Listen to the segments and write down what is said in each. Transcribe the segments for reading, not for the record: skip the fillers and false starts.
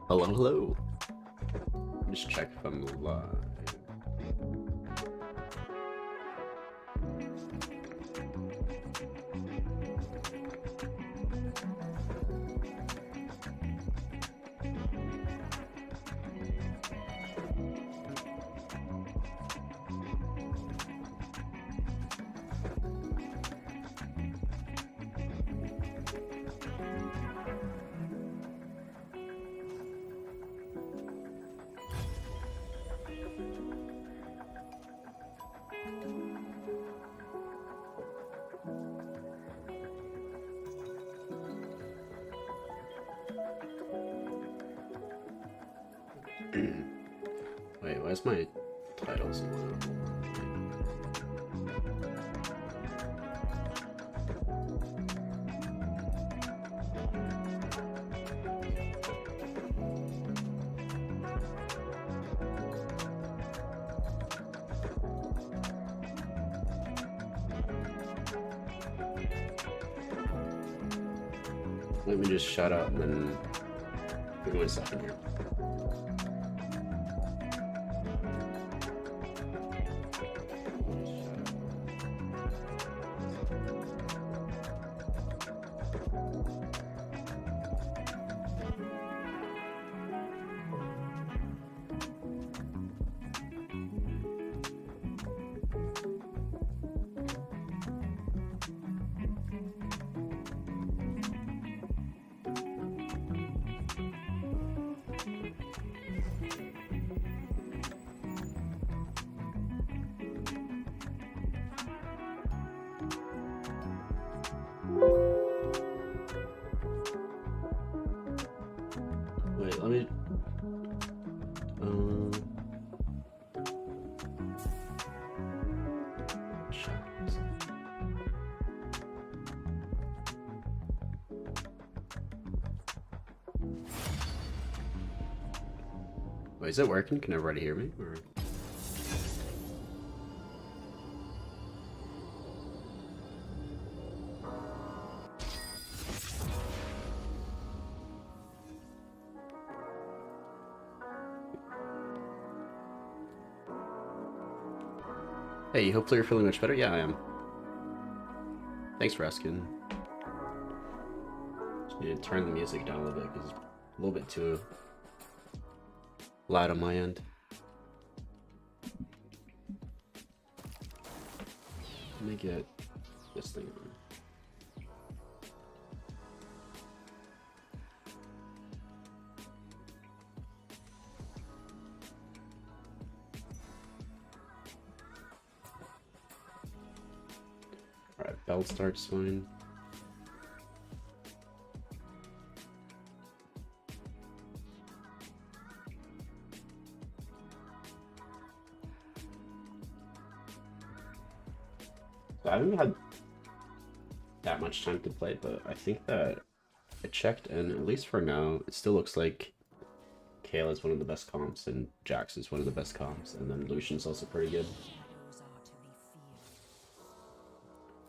Hello, hello. Just check if I'm live. Wait, why is my title so low? Let me just shut up and then give me 1 second here. Wait, let me. Check. Wait, is it working? Can everybody hear me? Or... Hey, hopefully you're feeling much better. Yeah, I am. Thanks for asking. Just need to turn the music down a little bit because it's a little bit too loud on my end. Let me get this thing on. Alright, belt starts fine. I haven't had that much time to play, but I think that I checked, and at least for now, it still looks like Kayle is one of the best comps, and Jax is one of the best comps, and then Lucian's also pretty good.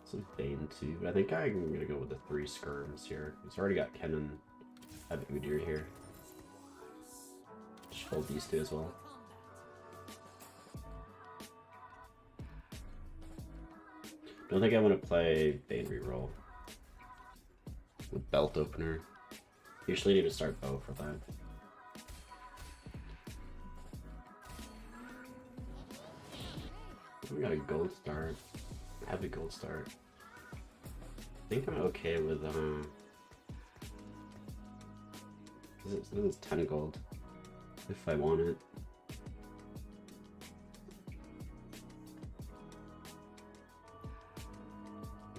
Some Bane too, but I think I'm gonna go with the 3 skirms here. He's already got Ken and I have Udyr here. Just hold these 2 as well. Don't think I want to play Bane reroll with belt opener. Usually need to start bow for that. We got a gold start. Have a gold start. I think I'm okay with this is 10 gold if I want it.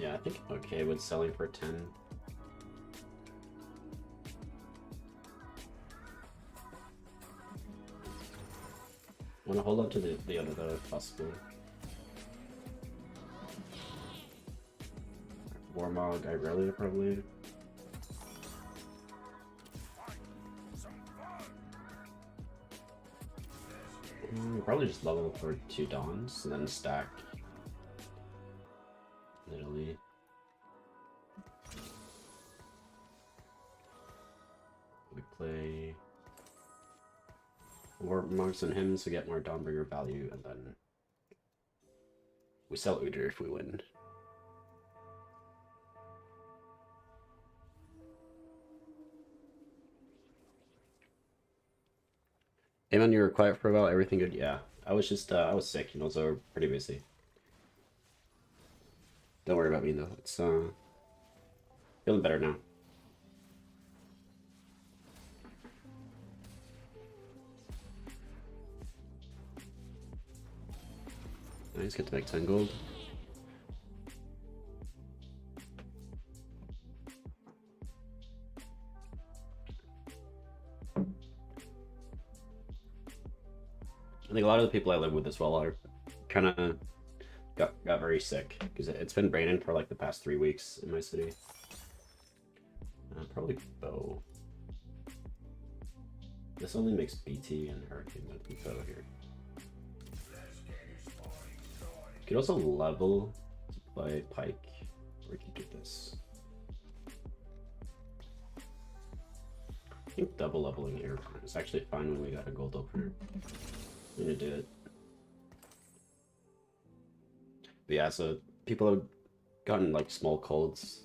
Yeah, I think I'm okay with selling for 10. I want to hold on to the other if possible. Warmog, Irelia probably. Probably just level for 2 Dawns and then stack Italy. We play War Monks and Hymns to get more Dawnbringer value, and then we sell Udyr if we win. Hey man, you were quiet for a while. Everything good? Yeah. I was just I was sick, you know, so pretty busy. Don't worry about me though. It's feeling better now. Nice, get to make 10 gold. I think a lot of the people I live with as well are kind of got very sick because it's been raining for like the past 3 weeks in my city. Probably bow. This only makes BT and Hurricane with bow here. You could also level by Pike, or you could do this. I think double leveling Airborne is actually fine when we got a gold opener. I'm gonna do it. But yeah, so people have gotten like small colds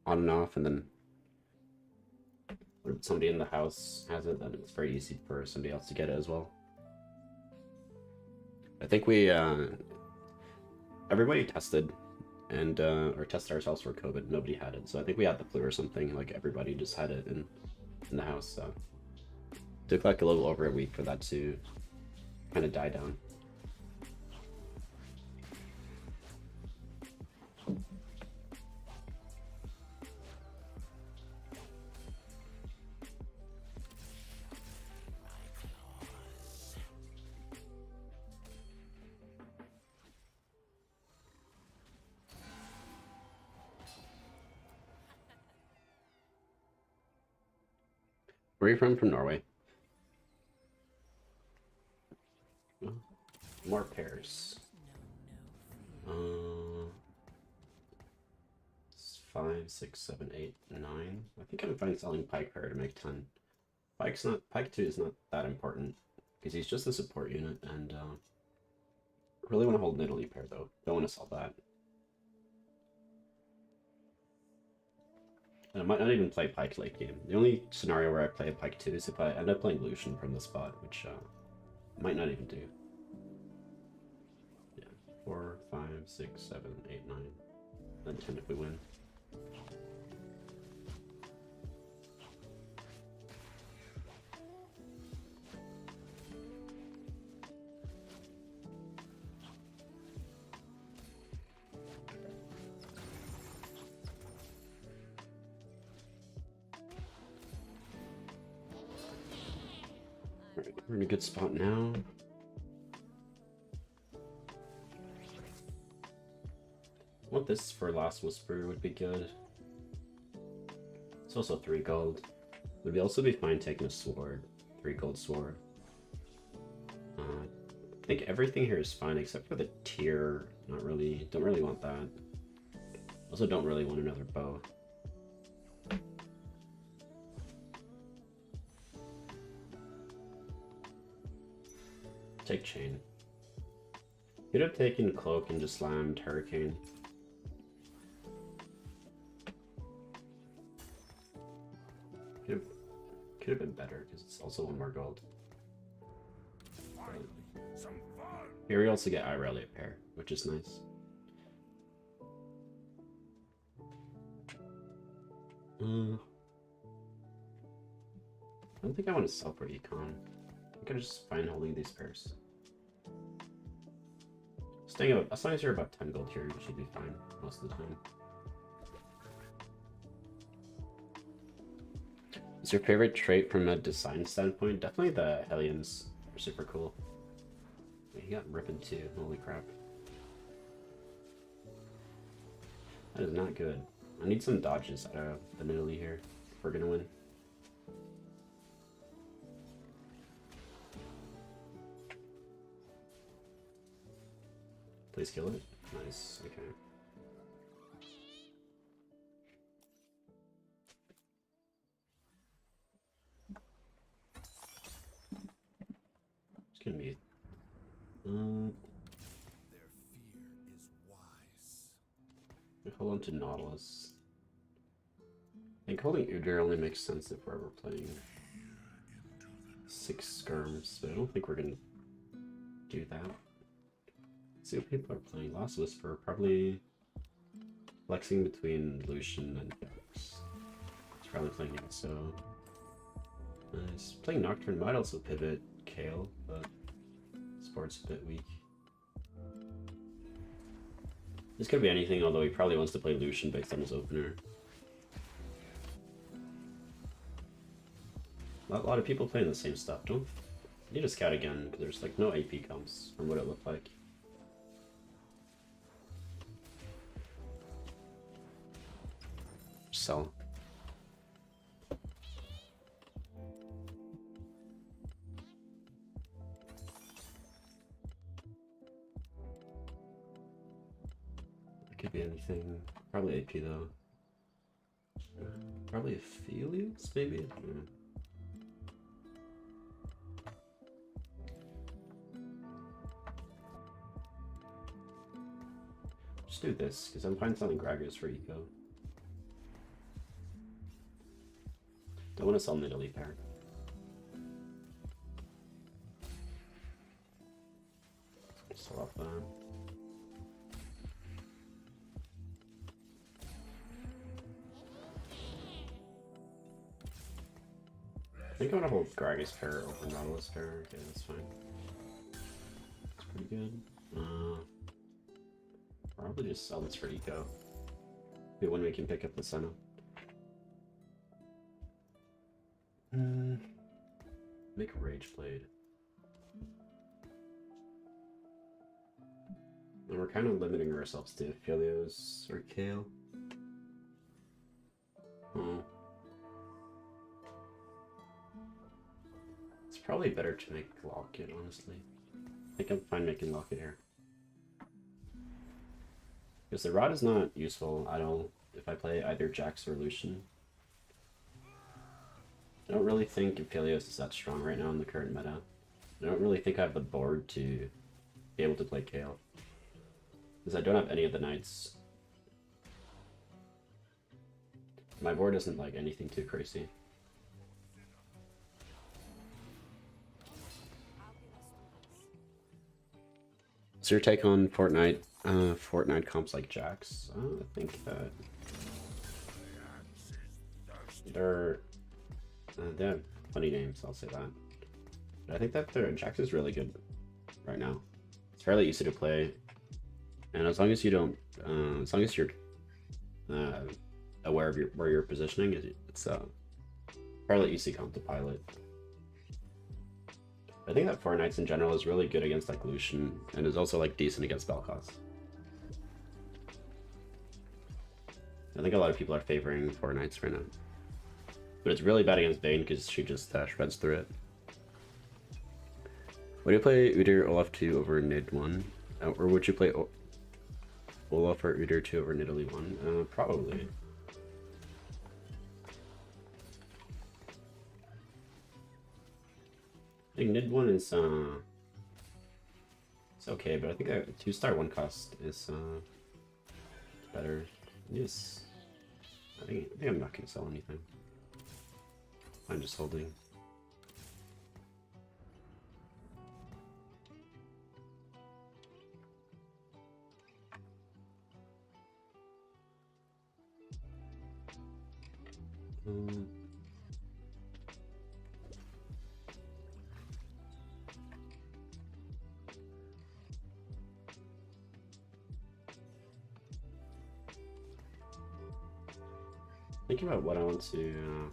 on and off, and then when somebody in the house has it, then it's very easy for somebody else to get it as well. I think we everybody tested and or tested ourselves for COVID. Nobody had it, so I think we had the flu or something. Like everybody just had it in the house. So it took like a little over a week for that to kind of die down. Where are you from? From Norway. More pairs. 5, 6, 7, 8, 9. I think I'm fine selling Pike pair to make 10. Pike 2 is not that important because he's just a support unit, and really want to hold Nidalee pair though. Don't want to sell that. And I might not even play Pike late game. The only scenario where I play Pike 2 is if I end up playing Lucian from the spot, which might not even do. Yeah, 4, 5, 6, 7, 8, 9, then 10 if we win. Alright, we're in a good spot now. I want this for Last Whisper would be good. It's also 3 gold. Would also be fine taking a sword. 3 gold sword. I think everything here is fine except for the tier. Not really. Don't really want that. Also don't really want another bow. Take chain. Could have taken cloak and just slammed hurricane. Could have been better because it's also 1 more gold. Here we also get Irelia pair, which is nice. I don't think I want to sell for econ. I think I'm just fine holding these pairs. Staying about, as long as you're about 10 gold here, you should be fine most of the time. Is your favorite trait from a design standpoint? Definitely the Hellions are super cool. He got ripping too, holy crap. That is not good. I need some dodges out of the Nidalee here if we're gonna win. Please kill it. Nice, okay. gonna be. Hold on to Nautilus. I think holding Udyr only makes sense if we're ever playing 6 skirms, but I don't think we're gonna do that. Let's see what people are playing. Lost Whisper, probably flexing between Lucian and Jax. He's probably playing so. Nice. Playing Nocturne might also pivot Kayle, but Sport's a bit weak. This could be anything, although he probably wants to play Lucian based on his opener. A lot of people playing the same stuff, don't need to scout again, because there's like no AP comps from what it looked like. Sell. It could be anything. Probably AP though. Probably Aphelios, maybe? Yeah. Just do this, because I'm finding something Gragas for eco. Don't want to sell Nidalee pair. Sell off that. I think I'm gonna hold Gragas pair over Nautilus pair. Okay, that's fine. That's pretty good. Probably just sell this for eco. Maybe when we can pick up the Senna. Make a Rage Blade. And we're kind of limiting ourselves to Aphelios or Kayle. It's probably better to make Locket, honestly. I think I'm fine making Locket here. Because the Rod is not useful at all if I play either Jax or Lucian. I don't really think Aphelios is that strong right now in the current meta. I don't really think I have the board to be able to play Kayle. Because I don't have any of the knights. My board isn't like anything too crazy. So your take on Fortnite? Fortnite comps like Jax? I think that they have funny names, I'll say that. But I think that Jax is really good right now. It's fairly easy to play, and as long as you don't, as long as you're aware of where you're positioning, it's fairly easy comp to pilot. I think that Fortnite in general is really good against like Lucian, and is also like decent against Vel'Koz. I think a lot of people are favoring Fortnite right now. But it's really bad against Vayne because she just shreds through it. Would you play Udyr Olaf 2 over Nid 1? Or would you play Olaf or Udyr 2 over Nidalee 1? Probably. I think Nid 1 is it's okay, but I think a 2-star 1 cost is better. Yes. I think I'm not gonna sell anything. I'm just holding. Thinking about what I want to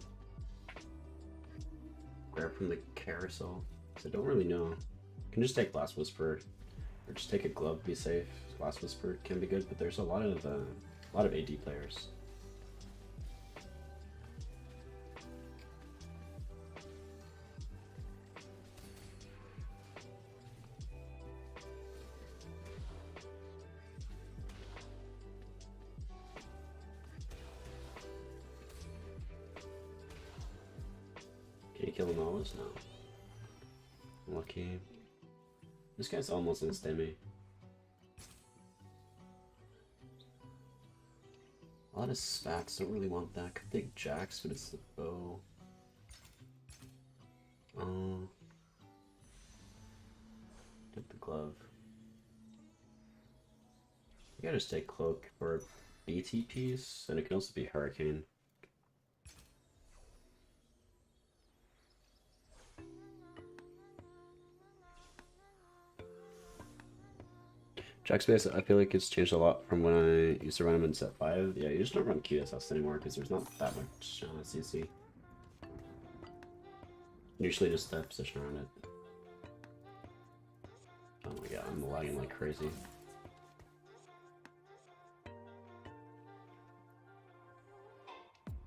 grab from the carousel, because I don't really know. I can just take Blast Whisper, or just take a glove, be safe. Blast Whisper can be good, but there's a lot of AD players. Can you kill them all? No. Lucky. This guy's almost instant me. A lot of spats, don't really want that. Could take jacks, but it's the bow. Get the glove. You gotta just take cloak for BT piece, and it can also be hurricane. Jack Space, I feel like it's changed a lot from when I used to run them in set 5. Yeah, you just don't run QSS anymore because there's not that much CC. Usually just the position around it. Oh my god, I'm lagging like crazy.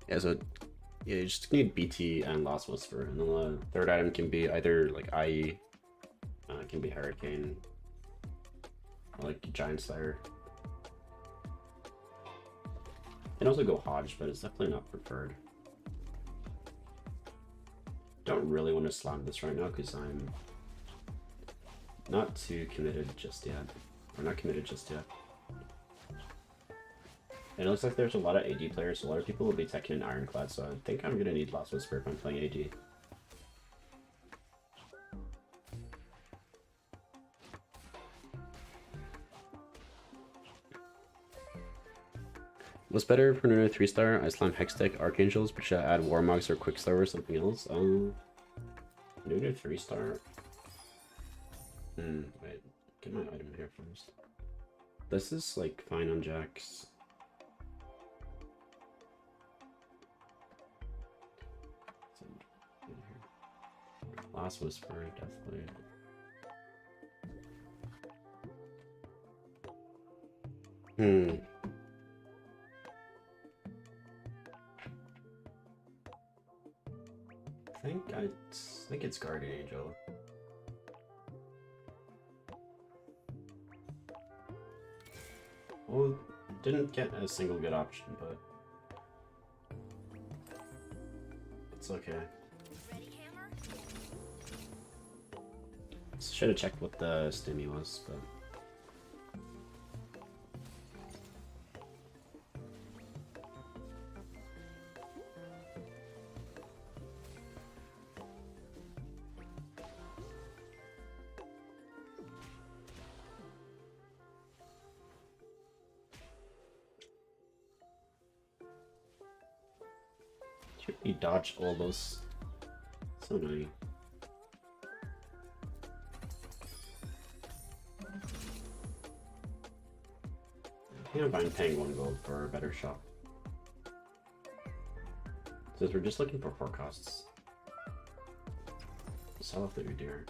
Yeah, so yeah, you just need BT and Lost Whisper, and then the third item can be either like IE, it can be Hurricane, or like Giant Slayer. You can also go Hodge, but it's definitely not preferred. Don't really want to slam this right now because I'm not too committed just yet. Or not committed just yet. And it looks like there's a lot of AD players, so a lot of people will be teching in Ironclad, so I think I'm gonna need Lost Whisper if I'm playing AD. What's better for Nuno 3-star? I slam Hextech Archangels, but should I add Warmogs or Quicksilver or something else? Nuno 3-star? Wait, get my item here first. This is like fine on Jax. Lost Whisper, definitely. I think it's Guardian Angel. Well, didn't get a single good option, but it's okay. Should have checked what the stimmy was, but he dodged all those. So annoying. I think I'm fine paying 1 gold for a better shot. Since we're just looking for forecasts. Sell off the Udyr.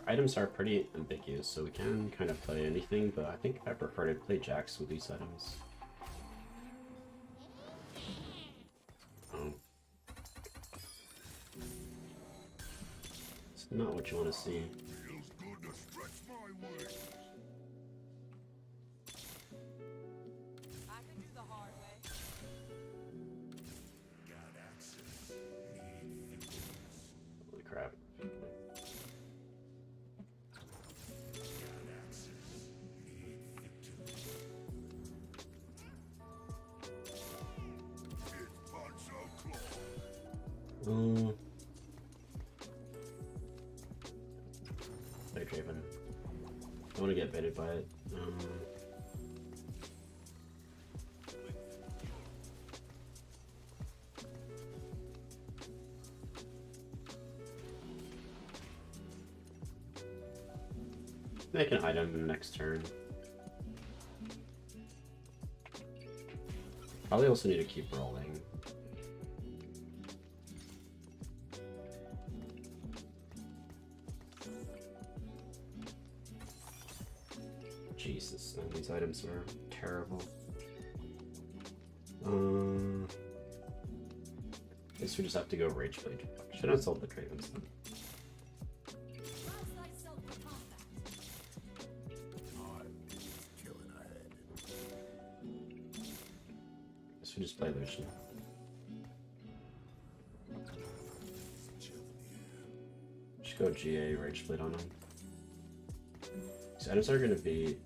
Items are pretty ambiguous, so we can kind of play anything, but I think I prefer to play Jax with these items. It's not what you want to see. Holy crap. Play Draven. I want to get baited by it. Make an item next turn. Probably also need to keep rolling. Jesus, man, these items are terrible. Guess we just have to go Rage Blade. Should have sold the Dravens then. guess we just play Lucian. Just go GA, Rage Blade on him. These items are gonna be...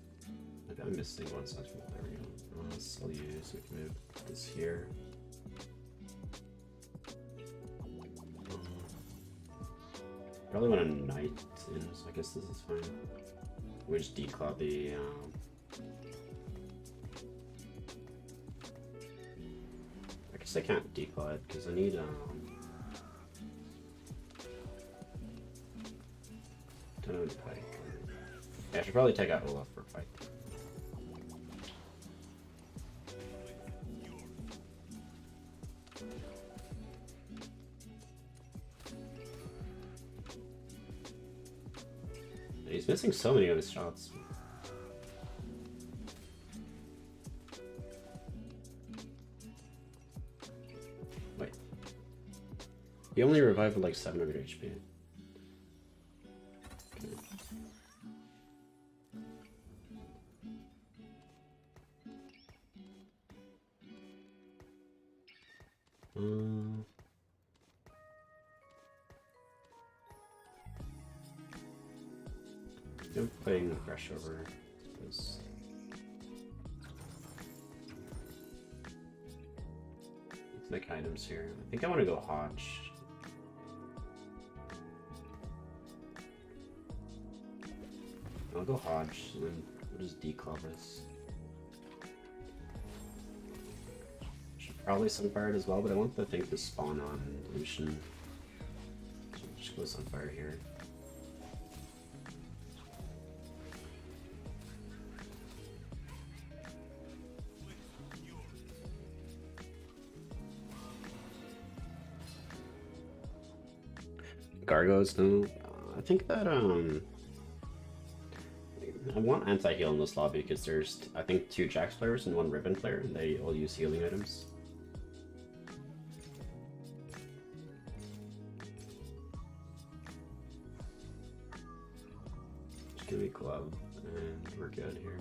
I'm missing one second. There we go. I'll use, we can move this here. Probably want a knight in, so I guess this is fine. We just declaw the I guess I can't declaw it because I need don't know pike. Yeah, I should probably take out Olaf for fight. He's missing so many of his shots. Wait. He only revived with like 700 HP. Okay. I'm playing the fresh over this. Let's make items here. I think I want to go Hodge. I'll go Hodge, and then we'll just declaw this. Should probably Sunfire it as well, but I want the thing to spawn on Lucian. So just go Sunfire here. Gargos, no. I think that I want anti-heal in this lobby because there's I think 2 Jax players and 1 Ribbon player, and they all use healing items. Just give me glove and we're good here.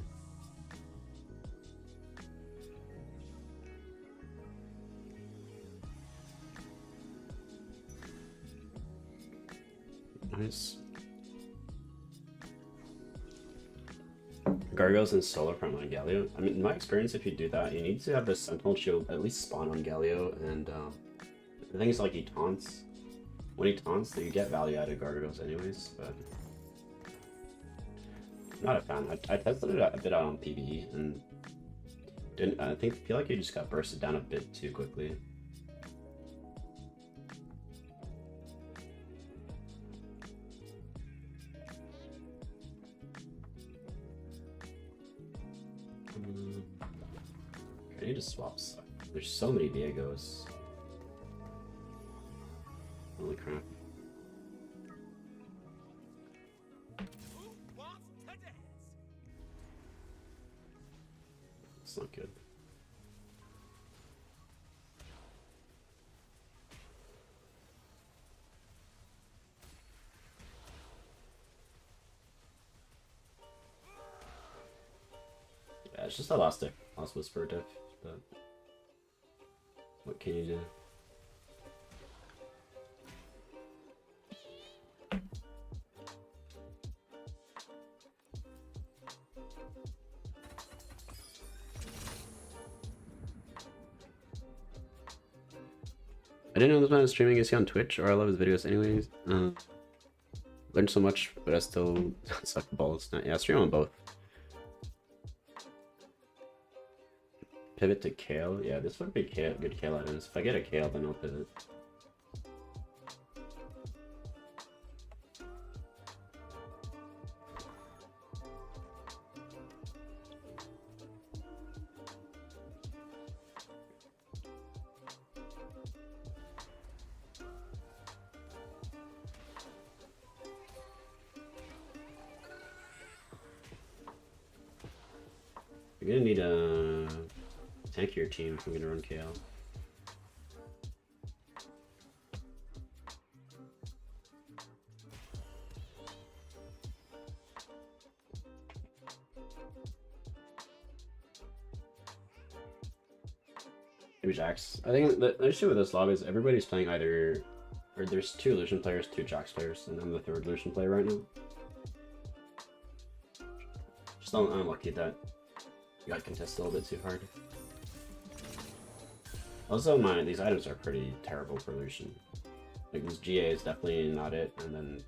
Nice. Gargos and Solar Front on Galio. I mean, in my experience, if you do that, you need to have the Sentinel Shield at least spawn on Galio, and the thing is, like, he taunts. When he taunts, you get value out of Gargos anyways, but... I'm not a fan. I tested it a bit out on PvE, and I feel like he just got bursted down a bit too quickly. I need to swap stuff. There's so many Viegos. Holy crap. It's not good. Yeah, it's just a last Whisper diff, but what can you do? I didn't know this man was streaming. Is he on Twitch? Or I love his videos anyways. Learned so much, but I still suck balls. Yeah, I stream on both. Pivot to Kale? Yeah, this would be good Kale items. If I get a Kale, then I'll pivot. You're gonna need a tankier team if I'm gonna run KL. maybe Jax. I think the issue with this lobby is everybody's playing either, or there's 2 Lucian players, 2 Jax players, and I'm the 3rd Lucian player right now. Just unlucky that you got contested a little bit too hard. Also, these items are pretty terrible for Lucian. Like, this GA is definitely not it, and then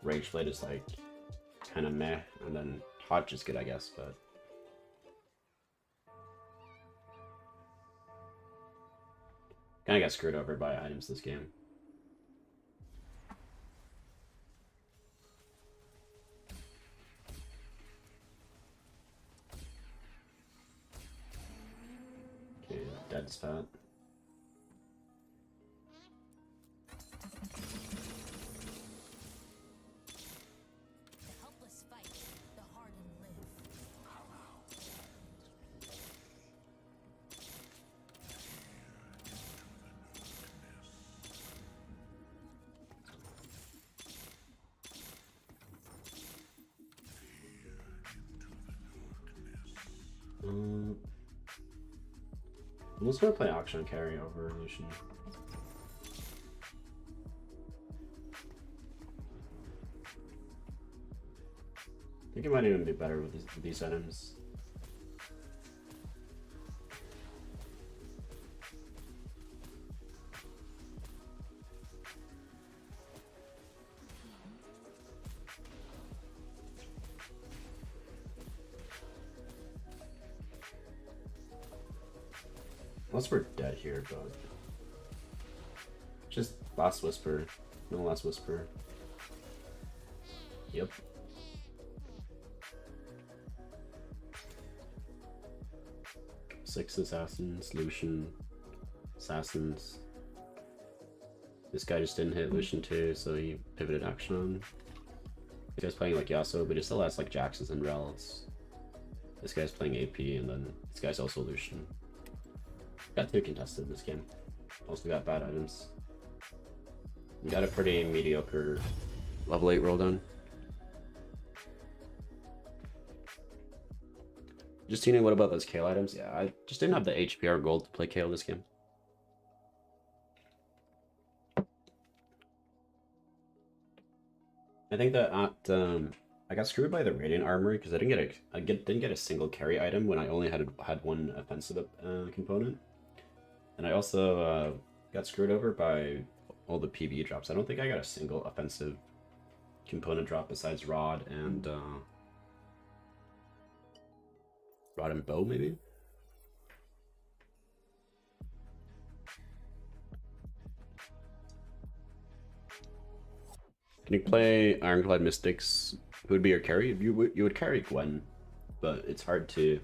Rage Blade is like kind of meh, and then Hodge is good, I guess, but kind of got screwed over by items this game. Okay, dead spot. I'm just gonna play Akshan carry over Lucian. I think it might even be better with these items. Unless we're dead here, but just Last Whisper. No Last Whisper. Yep. Six assassins, Lucian, assassins. This guy just didn't hit Lucian too, so he pivoted action on. This guy's playing like Yasuo, but he still has like Jaxes and Rels. This guy's playing AP, and then this guy's also Lucian. Got 2 contested this game. Also got bad items. We got a pretty mediocre level 8 roll down. Justina, what about those Kayle items? Yeah, I just didn't have the HPR gold to play Kayle this game. I think that I got screwed by the Radiant Armory because I didn't get a single carry item when I only had one offensive component. And I also got screwed over by all the PvE drops. I don't think I got a single offensive component drop besides Rod and Bow, maybe? Can you play Ironclad Mystics? Who would be your carry? You would carry Gwen, but it's hard to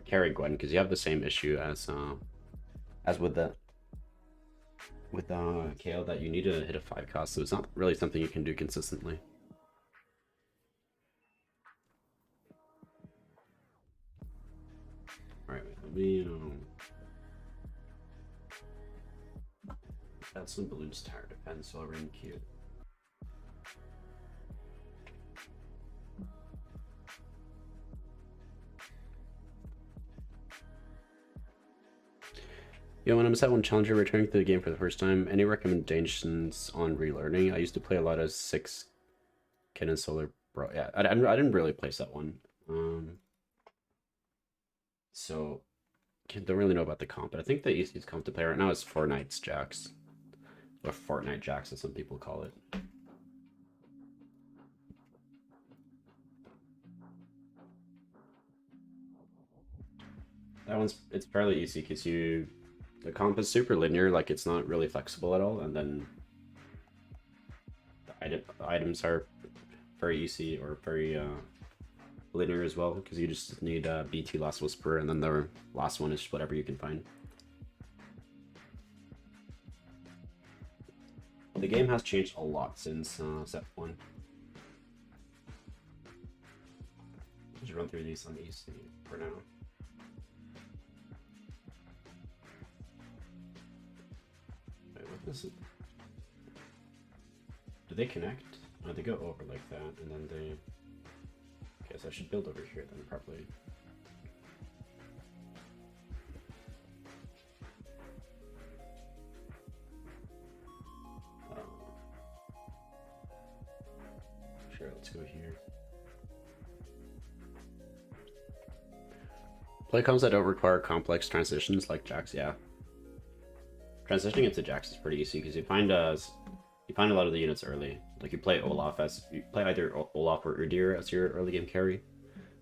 carry Gwen because you have the same issue as with Kayle, that you need to hit a 5 cost, so it's not really something you can do consistently. Alright, let me add some balloons tower defense while we're in queue. Yo, when I'm a set 1 challenger returning to the game for the first time, any recommendations on relearning? I used to play a lot of 6 Kin and Solar Bro. Yeah, I didn't really play set 1. So don't really know about the comp, but I think the easiest comp to play right now is Fortnite's Jax. Or Fortnite Jax, as some people call it. It's fairly easy because the comp is super linear, like it's not really flexible at all, and then the items are very easy or very linear as well, because you just need BT Last Whisper, and then the last one is whatever you can find. The game has changed a lot since set 1. Just run through these on easy for now. This is... Do they connect? Oh, they go over like that, and then they... Okay, so I should build over here then, probably. go here. Play comps that don't require complex transitions like Jax, yeah. Transitioning into Jax is pretty easy because you find a lot of the units early. Like you play either Olaf or Udyr as your early game carry.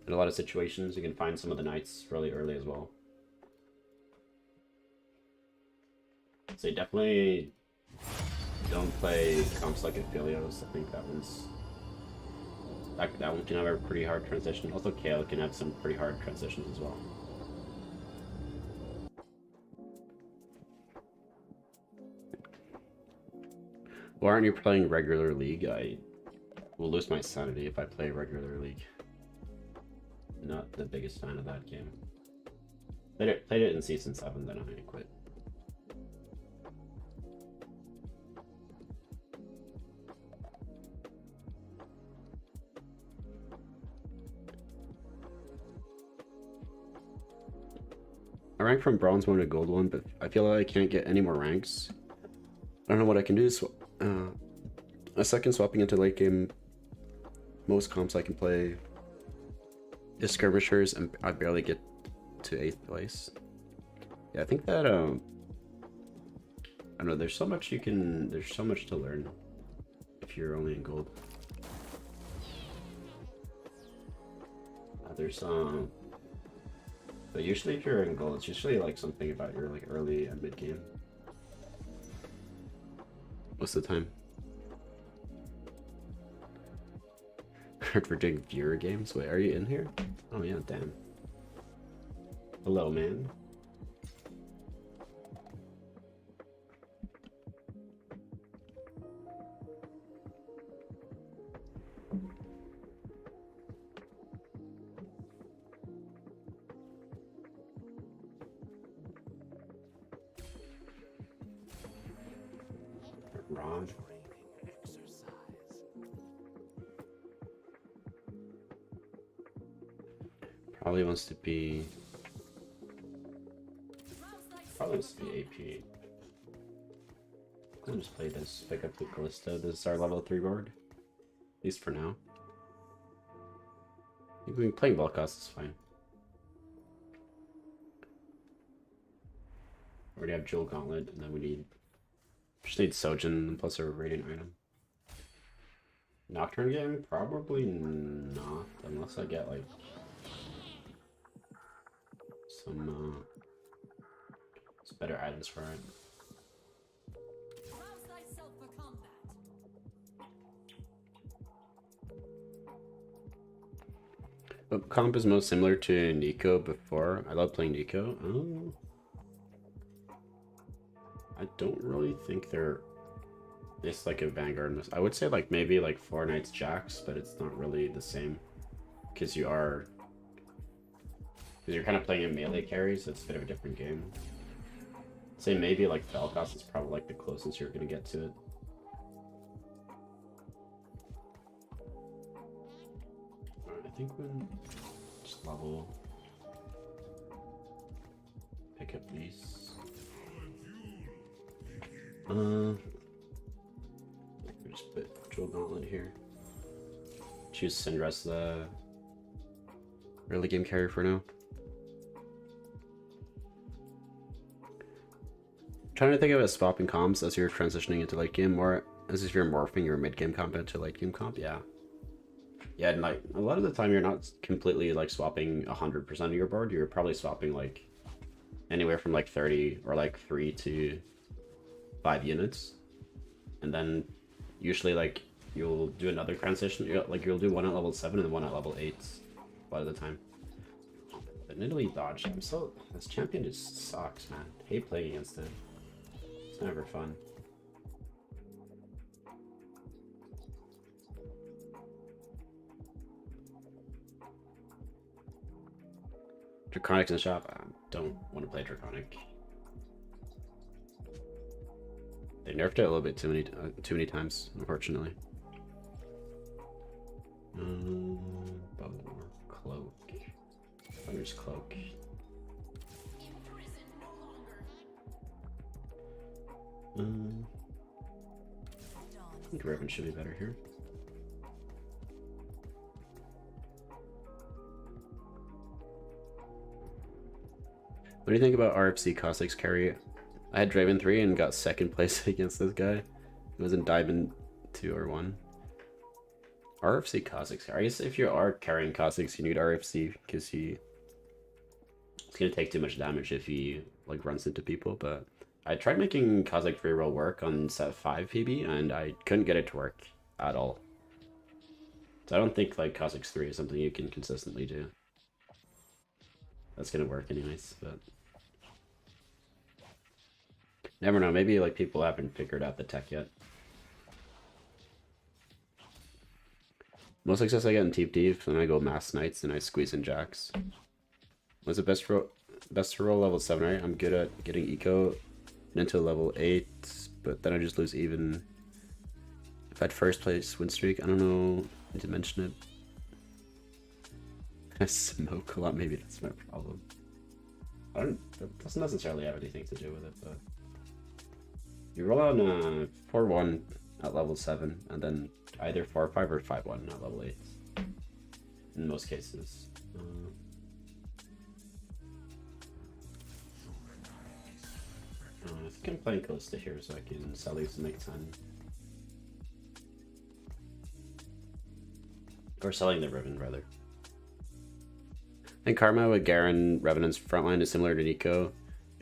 In a lot of situations, you can find some of the knights really early as well. So you definitely don't play comps like Aphelios. I think that one can have a pretty hard transition. Also, Kayle can have some pretty hard transitions as well. Why aren't you playing regular League? I will lose my sanity if I play regular League. Not the biggest fan of that game. Played it in Season 7, then I quit. I rank from Bronze 1 to Gold 1, but I feel like I can't get any more ranks. I don't know what I can do. A second swapping into late game. Most comps I can play is skirmishers, and I barely get to 8th place. Yeah, I think that I don't know. There's so much to learn if you're only in gold. But usually if you're in gold, it's usually like something about your like early and mid game. What's the time? Hard for doing viewer games? Wait, are you in here? Oh yeah, damn. Hello, man. Ron. Probably wants to be AP. I'll just play this, pick up the Callista. This is our level 3 board. At least for now. I think playing Vel'Koz is fine. Already have Jewel Gauntlet, and then we just need Sojin plus a Radiant item. Nocturne game? Probably not, unless I get like some better items for it. What comp is most similar to Neeko before? I love playing Neeko. I don't really think it's like a Vanguard. I would say like maybe like 4 Knights Jax, but it's not really the same because you're kind of playing a melee carry, so it's a bit of a different game. Say maybe like Vel'Koz is probably like the closest you're gonna get to it. Alright, I think we'll just level. Pick up these. Just put Jewel Gauntlet here. Choose Syndra as the early game carry for now. Trying to think of it as swapping comps as you're transitioning into late game, more as if you're morphing your mid game comp into late game comp. Yeah, and like a lot of the time you're not completely like swapping 100% of your board. You're probably swapping like anywhere from like 30 or like 3 to 5 units, and then usually like you'll do another transition. You'll do one at level 7 and one at level 8 a lot of the time. But Nidalee dodge. This champion just sucks, man. I hate playing against it. It's never fun. Draconic's in the shop. I don't want to play Draconic. They nerfed it a little bit too many times, unfortunately. Bubble or Cloak. Thunder's Cloak. I think Riven should be better here. What do you think about RFC Cossacks carry? I had Draven 3 and got second place against this guy. It was in Diamond 2 or 1. RFC Cossacks. I guess if you are carrying Cossacks, you need RFC because it's gonna take too much damage if he like runs into people. But I tried making Cossack free roll work on set 5 PB and I couldn't get it to work at all. So I don't think like Cossacks 3 is something you can consistently do. That's gonna work anyways, but never know. Maybe like people haven't figured out the tech yet. Most success I get in Teep Deep, then I go Mass Knights and I squeeze in Jacks. What's the best to roll level 7, right? I'm good at getting eco into level 8, but then I just lose even. If I had first place win streak, I don't know to mention it. I smoke a lot, maybe that's my problem. That doesn't necessarily have anything to do with it, but you roll on 4-1 at level 7, and then either 4-5 or 5-1 at level 8. In most cases. I think I'm playing close to here so I can sell these to make 10. Or selling the Riven, rather. I think Karma with Garen, Revenant's frontline is similar to Nico.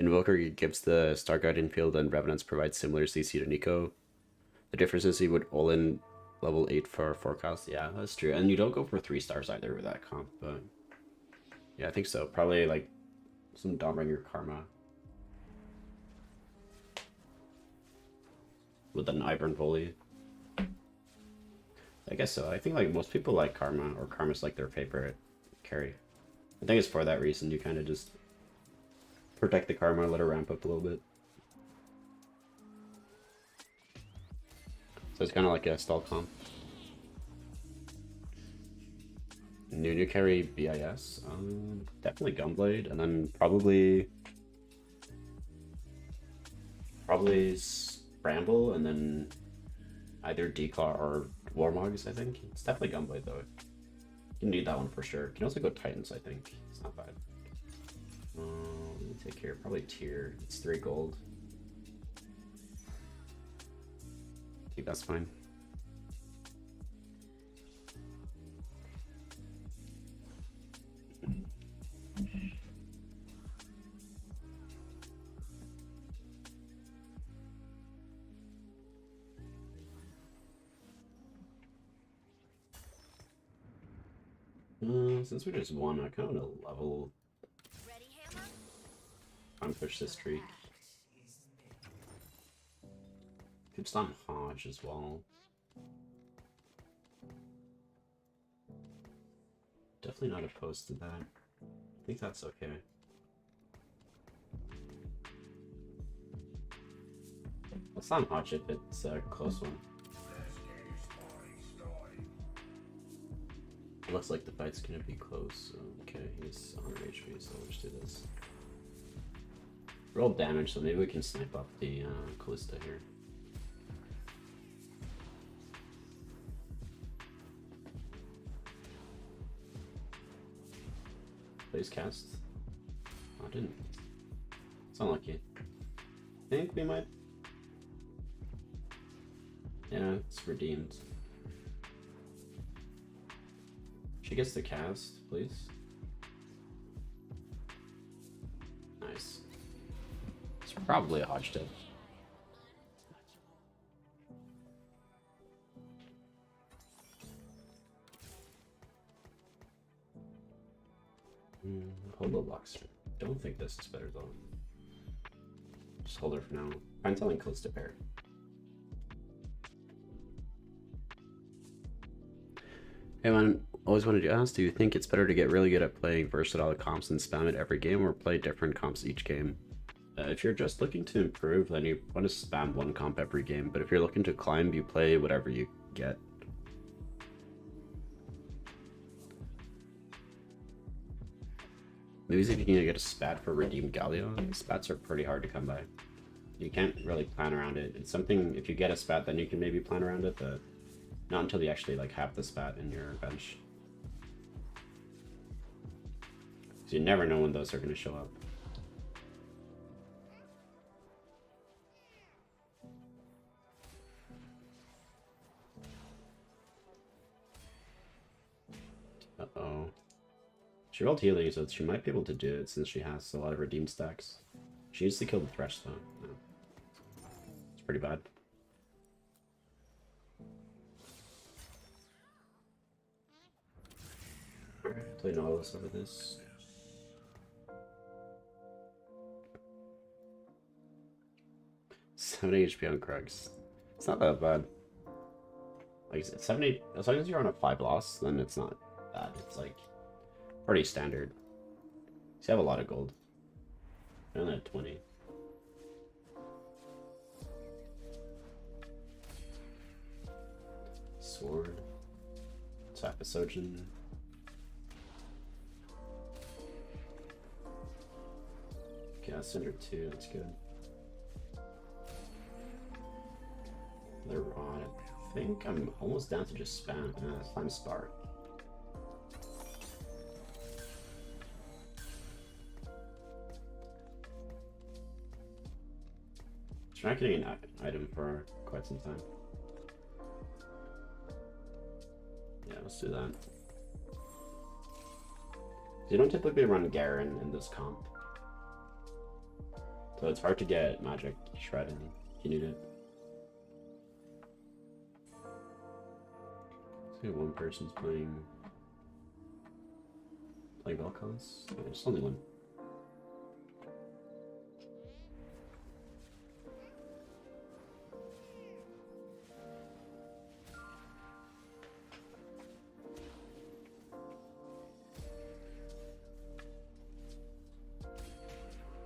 Invoker gives the Star Guardian field and Revenants provide similar CC to Nico. The difference is he would all-in level 8 for forecast. Yeah, that's true. And you don't go for 3 stars either with that comp, but yeah, I think so. Probably like some Dawnbringer Karma. With an Ivern Volley. I guess so. I think like most people like Karma, or Karma's like their favorite carry. I think it's for that reason. You kind of just protect the Karma, let her ramp up a little bit. So it's kind of like a stall comp. New carry BIS. Definitely Gunblade, and then probably Bramble, and then either Declaw or Warmogs, I think. It's definitely Gunblade though. You need that one for sure. You can also go Titans, I think. It's not bad. Let me take here. Probably tier. It's 3 gold. I think that's fine. Since we just won, I kind of want to level. I'm push this streak. Could stomp Hodge as well. Definitely not opposed to that. I think that's okay. I'll stomp Hodge if it's a close one. It looks like the fight's gonna be close. Okay, he's 100 HP, so let's do this. Roll damage, so maybe we can snipe up the Callista here. Please cast. Oh, I didn't. It's unlucky. I think we might. Yeah, it's redeemed. She gets the cast, please. Nice. It's probably a Hodge tip. Hold the blocks. Don't think this is better though. Just hold her for now. I'm telling close to pair. Hey man, always wanted to ask, do you think it's better to get really good at playing versatile comps and spam it every game, or play different comps each game? If you're just looking to improve, then you want to spam one comp every game, but if you're looking to climb, you play whatever you get. Maybe if you can get a spat for Redeemed Galio. Spats are pretty hard to come by. You can't really plan around it. It's something, if you get a spat, then you can maybe plan around it, but not until you actually like have the spat in your bench. So you never know when those are going to show up. Uh-oh. She rolled healing, so she might be able to do it since she has a lot of redeem stacks. She needs to kill the Thresh, though. No. It's pretty bad. Alright, play Nautilus over this. $70 HP on Krugs. It's not that bad. Like 70, as long as you're on a 5 loss, then it's not bad. It's like pretty standard. So you have a lot of gold. I only had 20. Sword. Tap a Sojin. Okay, that's under 2, that's good. They're on it. I think I'm almost down to just spam Spark. Try getting an item for quite some time. Yeah, let's do that. You don't typically run Garen in this comp, so it's hard to get magic shred in. You need it. See, one person's playing Vel'Koz. Yeah, there's only one.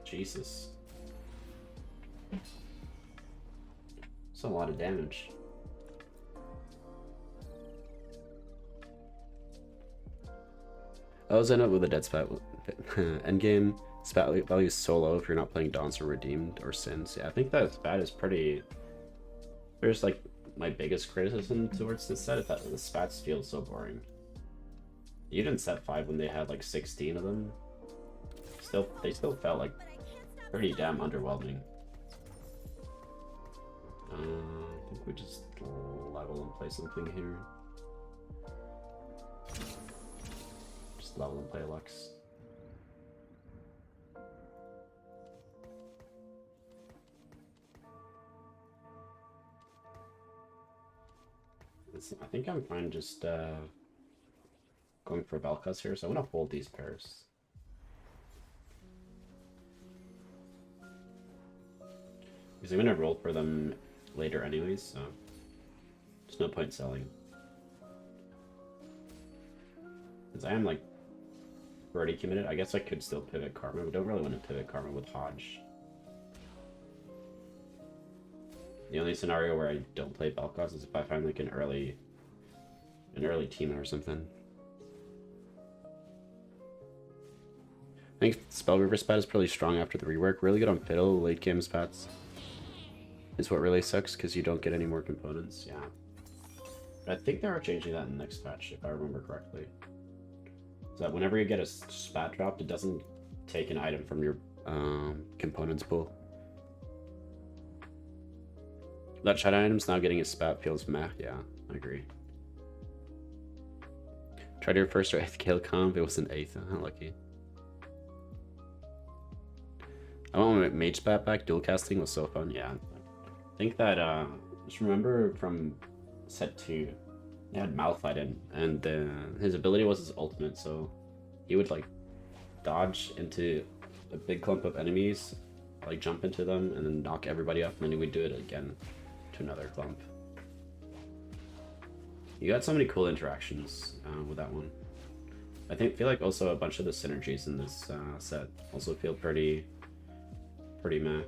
Jesus. That's a lot of damage. I always end up with a dead spat. Endgame spat value is so low if you're not playing Dons or Redeemed or Sins. Yeah, I think that spat is pretty... There's like my biggest criticism towards this set is that the spats feel so boring. You didn't set 5 when they had like 16 of them. They still felt like pretty damn underwhelming. I think we just level and play something here. Just level and play Lux. I think I'm fine just going for Vel'Koz here, so I'm gonna hold these pairs. Because I'm gonna roll for them later anyways, so there's no point selling. Because I am like already committed. I guess I could still pivot Karma, but don't really want to pivot Karma with Hodge. The only scenario where I don't play Vel'Koz is if I find like an early team or something. I think Spell Reaver spat is pretty strong after the rework. Really good on Fiddle, late game spats is what really sucks because you don't get any more components. Yeah. But I think they are changing that in the next patch, if I remember correctly. So that whenever you get a spat dropped, it doesn't take an item from your components pool. That Shadow item's now getting a spat feels meh. Yeah, I agree. Tried your first or 8th kill comp, it was an 8th. Lucky. I want my mage spat back. Dual casting was so fun. Yeah. I think that, just remember from set 2, they had Malphite in, and his ability was his ultimate, so he would like dodge into a big clump of enemies, like jump into them, and then knock everybody up, and then he would do it again to another clump. You got so many cool interactions with that one. I feel like also a bunch of the synergies in this set also feel pretty meh.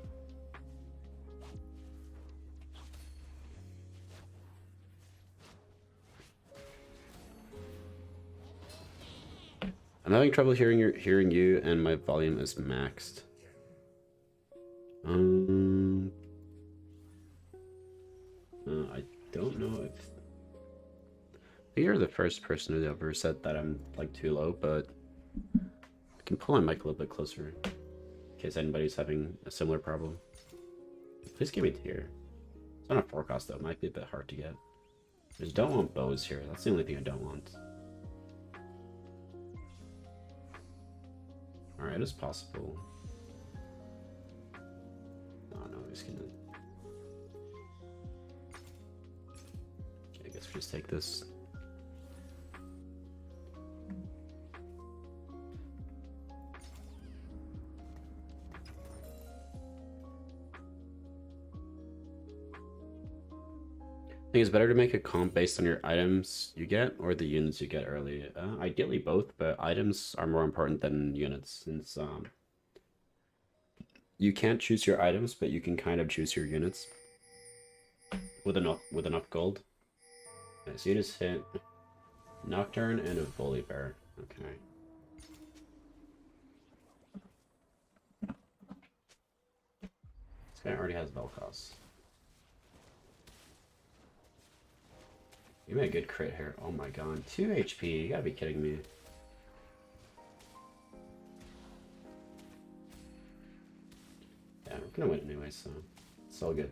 I'm having trouble hearing you, and my volume is maxed. I don't know if... I think you're the first person who ever said that I'm like too low, but I can pull my mic a little bit closer in case anybody's having a similar problem. Please give me tier. It's not a forecast though, it might be a bit hard to get. I just don't want bows here, that's the only thing I don't want. Alright, it is possible. Oh no, he's gonna... Okay, I guess we just take this. I think it's better to make a comp based on your items you get or the units you get early. Ideally both, but items are more important than units since you can't choose your items, but you can kind of choose your units with enough gold. Okay, so you just hit Nocturne and a Volibear. Okay. This guy already has Vel'Koz. You made a good crit here. Oh my god. 2 HP. You gotta be kidding me. Yeah, we're gonna win anyway, so it's all good.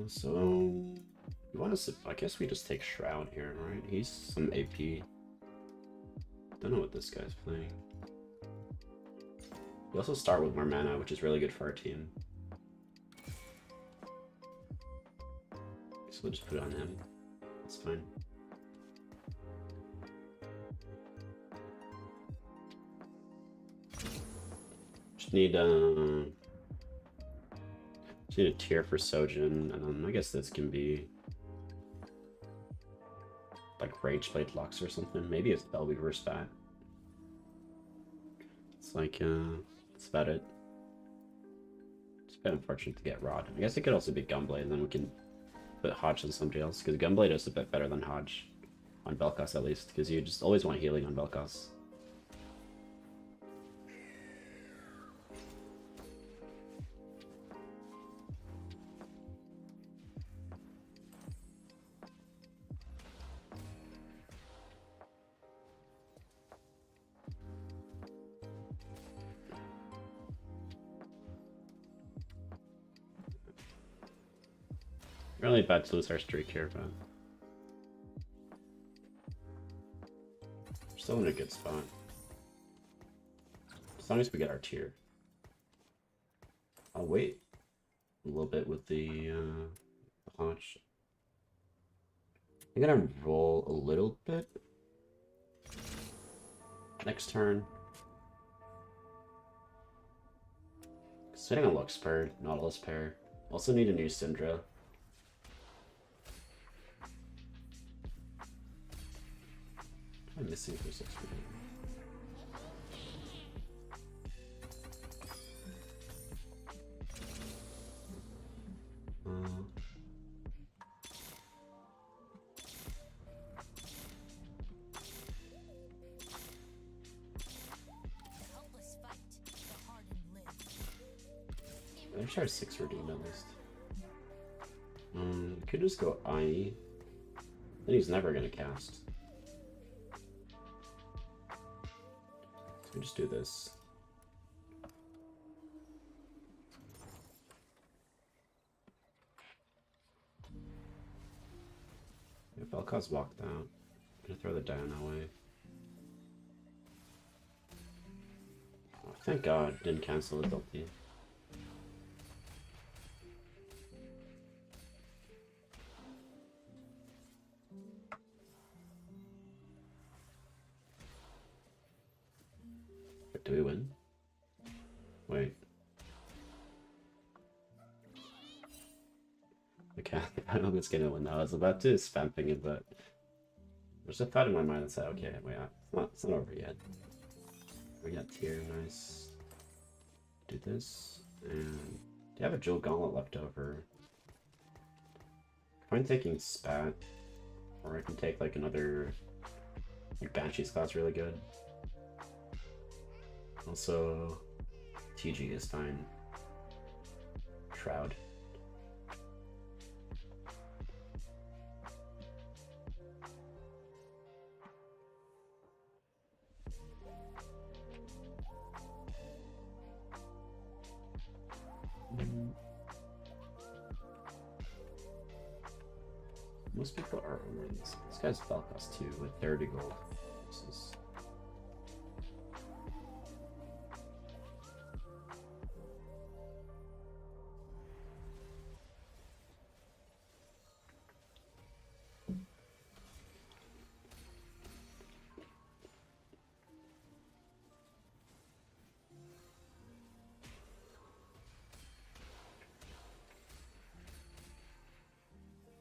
So you want to? I guess we just take Shroud here, right? He's some AP. Don't know what this guy's playing. We also start with more mana, which is really good for our team. So we'll just put it on him. That's fine. Just need a tier for Sojin, and I guess this can be like Rage Blade Lux or something. Maybe it's Bellweaver stat. It's like, that's about it. It's a bit unfortunate to get Rod. I guess it could also be Gunblade, and then we can put Hodge on somebody else, because Gunblade is a bit better than Hodge. On Vel'Koz at least, because you just always want healing on Vel'Koz. Really bad to lose our streak here, but we're still in a good spot. As long as we get our tier. I'll wait a little bit with the Hodge. I'm gonna roll a little bit. Next turn. Sitting on Luxpert, Nautilus pair. Also need a new Syndra. I'm missing for 6 minutes. I try 6 redeem at least. Could just go IE. Then he's never gonna cast. So we just do this. If Vel'Koz walked out, I'm gonna throw the Diana away. Oh, thank God, didn't cancel his ulti. Do we win? Wait. Okay, I don't know what's gonna win now. I was about to spam ping it, but there's a thought in my mind that said, okay, wait, it's not over yet. We got tier, nice. Do this, and do you have a Jewel Gauntlet left over? I'm taking Spat, or I can take like another, like Banshee's class really good. Also, TG is fine. Shroud. Most people are over this. This guy's Vel'Koz too with 30 gold. This is...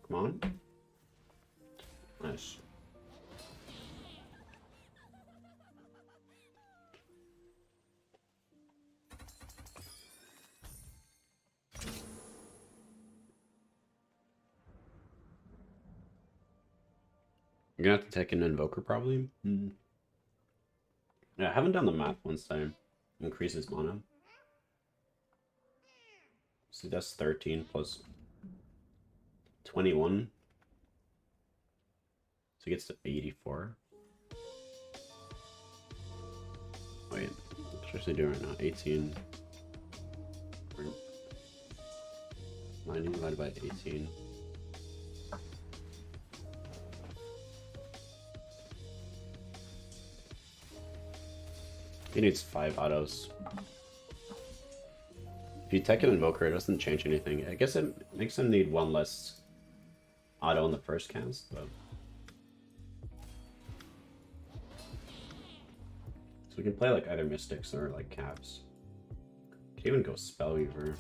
Come on. Nice. You're gonna have to take an Invoker probably. Yeah, I haven't done the math once time. Increases mana. So that's 13 plus 21. So he gets to 84. Wait, what should I do right now? 18. 90 divided by 18. He needs 5 autos. If you take an Invoker, it doesn't change anything. I guess it makes him need 1 less auto in the first cast, but... So we can play like either Mystics or like Caps. Can even go Spellweaver.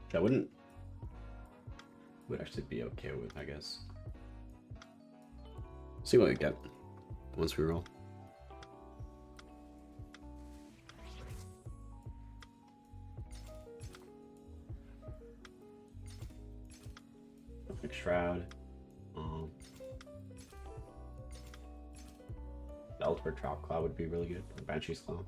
Which I would actually be okay with, I guess. See what we get once we roll. Perfect Shroud. Belt or Drop Claw would be really good. Or Banshee's Claw.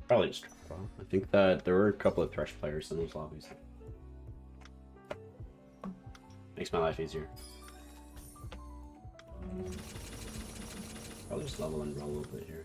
Probably just Drop Claw. I think that there were a couple of Thresh players in those lobbies. Makes my life easier. Probably just level and roll a little bit here.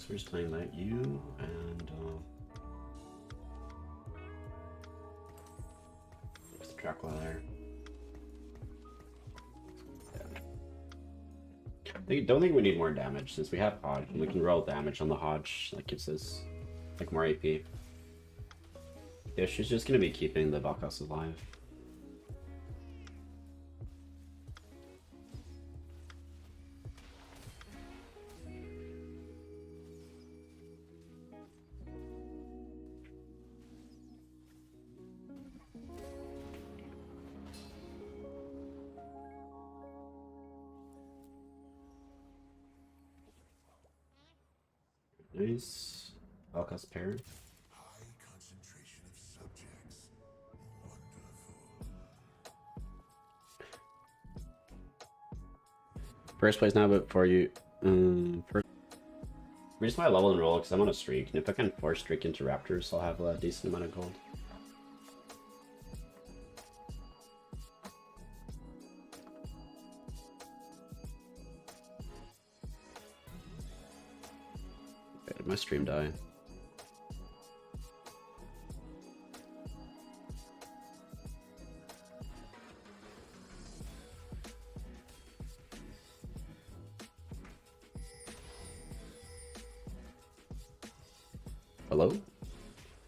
We're just playing that you and there's the Dracula there. Yeah. I don't think we need more damage since we have Hodge and we can roll damage on the Hodge. That gives us like more AP. Yeah, she's just gonna be keeping the Vel'Koz alive. Nice. Vel'Koz pair. High concentration of subjects. Wonderful. First place now, but for you. First. We just might level and roll because I'm on a streak, and if I can force streak into Raptors, I'll have a decent amount of gold. Okay, did my stream die? Hello? I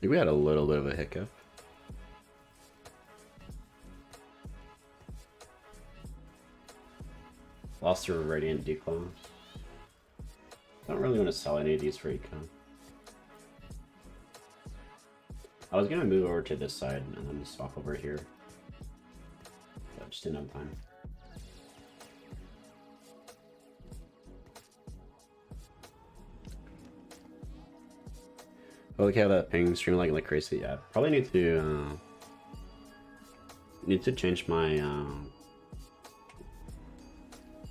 think we had a little bit of a hiccup. Lost to Radiant Declaw. Don't really want to sell any of these for eco. I was gonna move over to this side and then swap over here. But just didn't have time. Oh, look how that ping stream like crazy. Yeah, probably need need to change my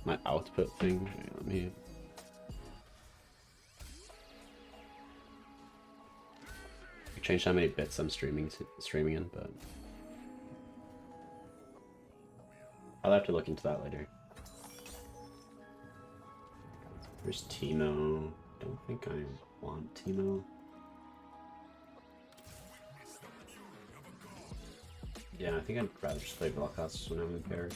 my output thing. Let me. Change how many bits I'm streaming in, but I'll have to look into that later. There's Teemo. Don't think I want Teemo. Yeah, I think I'd rather just play Vel'Koz when I'm impaired.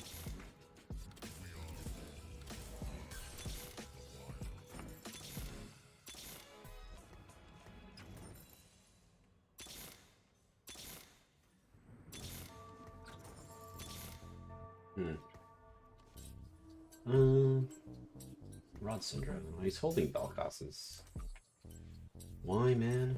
Rod Syndrome. Oh, he's holding Vel'Koz's. Why, man?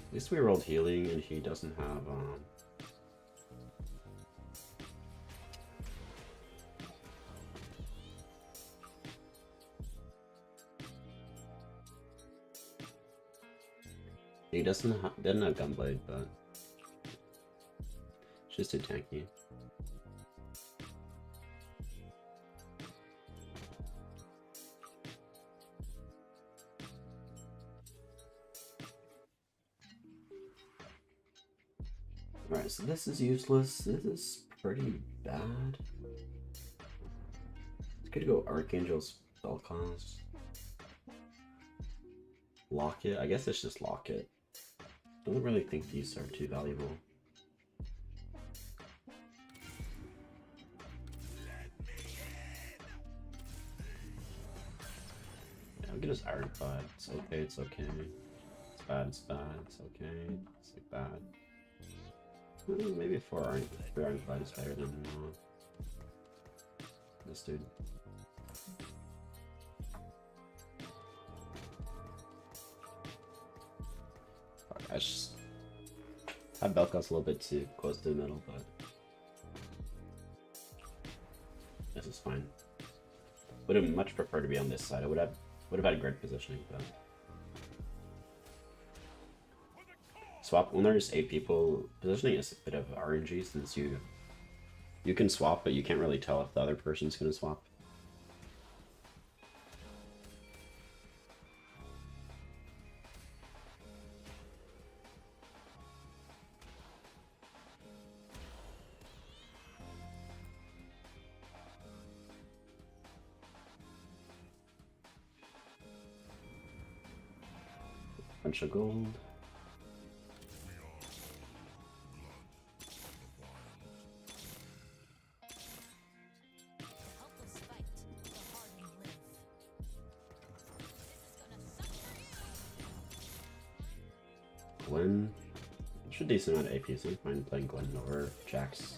At least we rolled healing and he doesn't have he doesn't have Gunblade, but it's just too tanky. Alright, so this is useless. This is pretty bad. It's good to go Archangel's Vel'Koz. Locket? I guess it's just Locket. Don't really think these are too valuable. Yeah, I'll get his Ironclad. It's okay, it's okay. It's bad, it's bad, it's okay. It's like bad. Maybe 3 Ironclad is better than this dude. Fuck, I just had Vel'Koz a little bit too close to the middle, but this is fine. Would have much preferred to be on this side. I would have had great positioning, but swap when there's 8 people. Positioning is a bit of RNG since you can swap, but you can't really tell if the other person's gonna swap. Bunch of gold. Gwen. Should decent amount of AP, so I'm fine playing Gwen over Jax.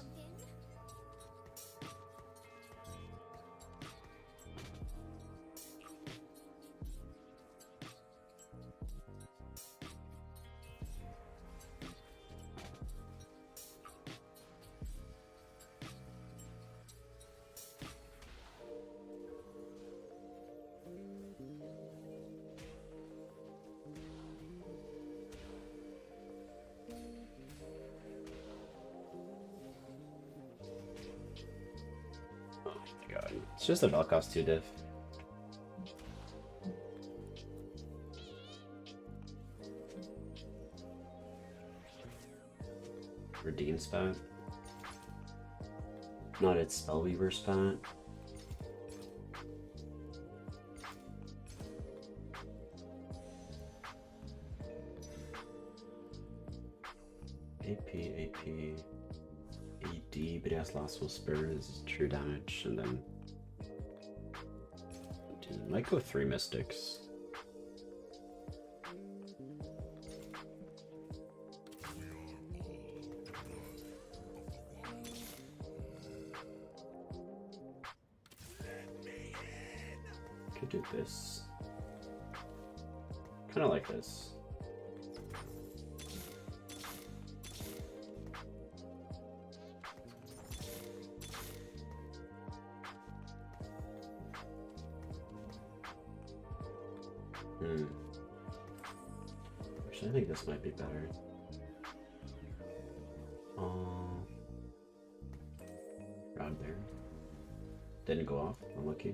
It's just a Vel'Koz 2 diff. Redeem spat. Not its Spellweaver spat. AP, AD, but he has Last Will Spirit is true damage, and then might go 3 Mystics. Could do this. Kind of like this. Actually, I think this might be better. Around there. Didn't go off. Unlucky.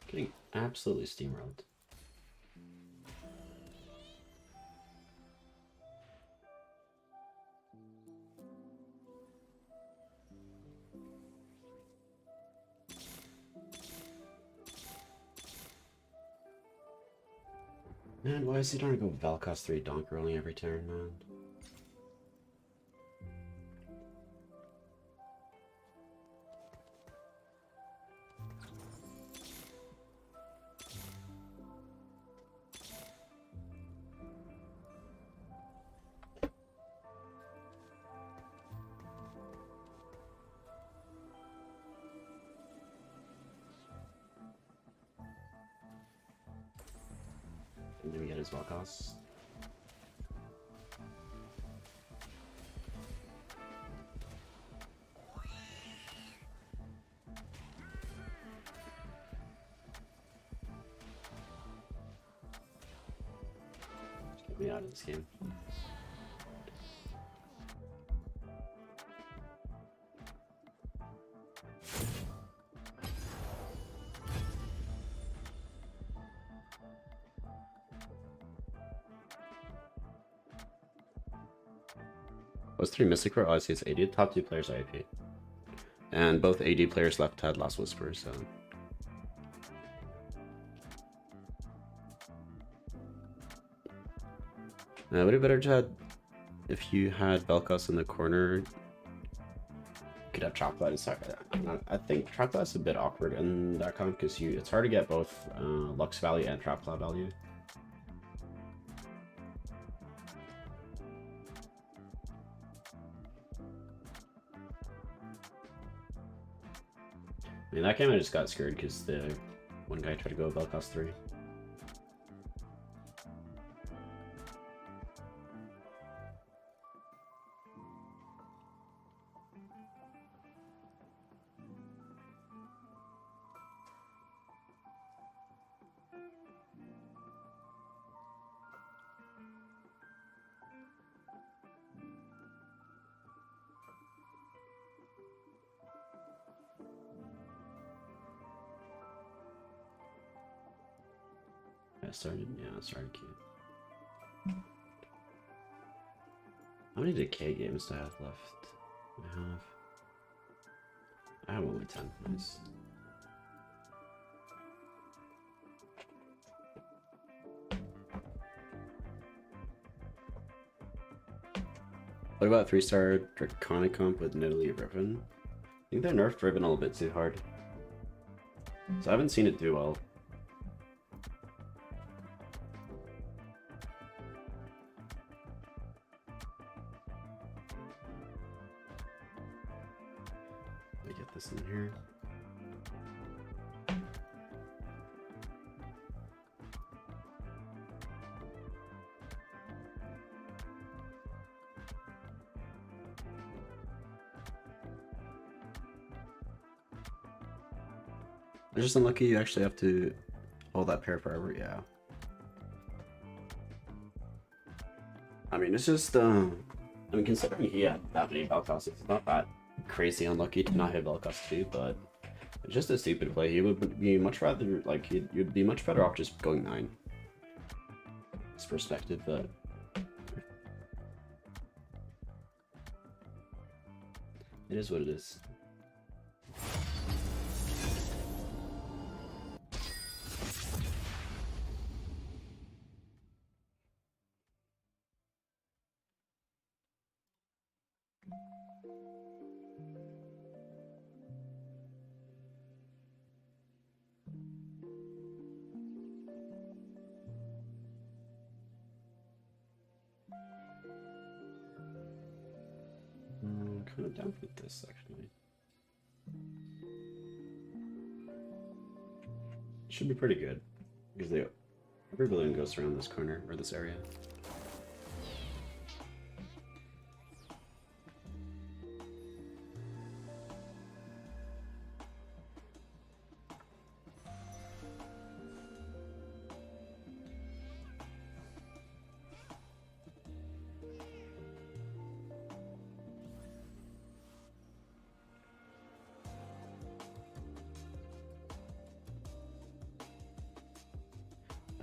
Getting absolutely steamrolled. Man, why is he trying to go Valkos 3 donk rolling every turn, man? Did we get his Valkos? Get me out of this game. Was 3 Mystic for Odyssey? It's AD. Top 2 players are AP. And both AD players left had Last Whisper, so. Would it better, Chad, if you had Vel'Koz in the corner? You could have Choclat inside. I think Choclat's a bit awkward in that comp because it's hard to get both Lux value and Trap Cloud value. I mean, that game I just got scared because the one guy tried to go Vel'Koz 3. I started cute. How many decay games do I have left? I have only 10. Nice. What about 3-star Draconic comp with Nidalee Riven? I think they nerfed Riven a little bit too hard. So I haven't seen it do well. This in here. It's just unlucky you actually have to hold that pair forever, yeah. I mean, it's just, I mean, considering he had that many Vel'Koz, it's not that crazy unlucky to not hit Vel'Koz 2, but it's just a stupid play. He would be much rather, like, you'd be much better off just going 9. His perspective, but it is what it is. I'm kind of down with this, actually. Should be pretty good. Because every balloon goes around this corner, or this area.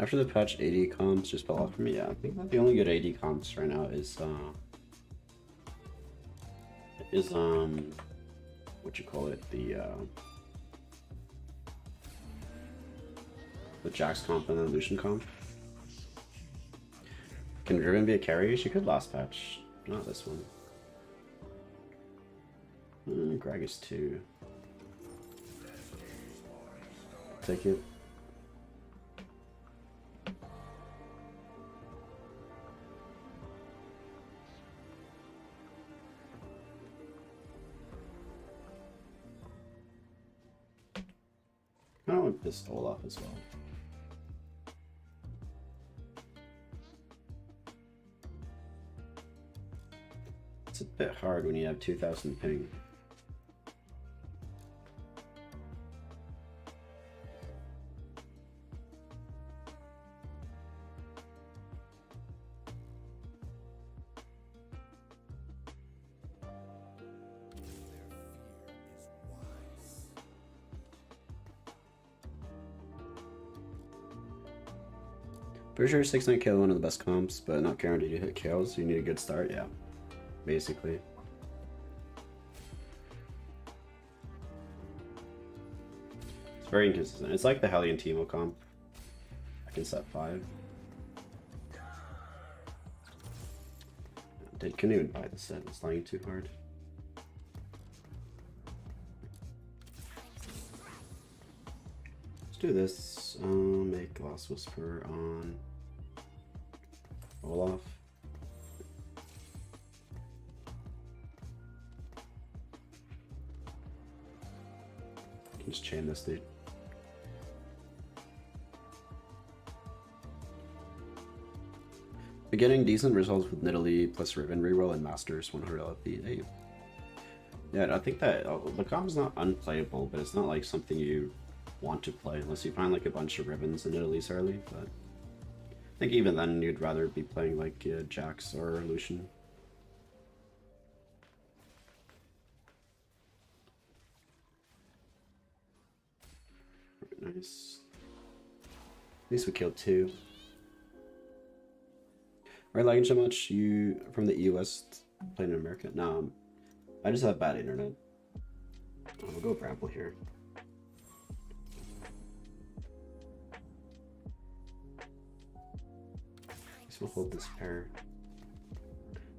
After the patch, AD comps just fell off for me. Yeah, I think that the only good AD comps right now is what you call it, the Jax comp and the Lucian comp. Can Driven be a carry? She could last patch, not this one. Gragas 2. Take it. I don't want this Olaf as well. It's a bit hard when you have 2000 ping. Pretty sure 6-9 KO one of the best comps, but not guaranteed to hit KOs, so you need a good start, yeah. Basically. It's very inconsistent. It's like the Hellion Teemo comp. I can set 5. Did Canoe buy the set? It's lying too hard. Let's do this. Make Lost Whisper on Olaf. Can just chain this dude. We're getting decent results with Nidalee plus Riven reroll and Masters 100 LP. Hey. Yeah, I think that the comp is not unplayable, but it's not like something you want to play unless you find like a bunch of Rivens and Nidalees early. But I think even then you'd rather be playing like Jax or Lucian. Nice. At least we killed 2. Are you lagging so much? You from the US playing in America? No, I just have bad internet. We'll go Bramble here. Guess we'll hold this pair.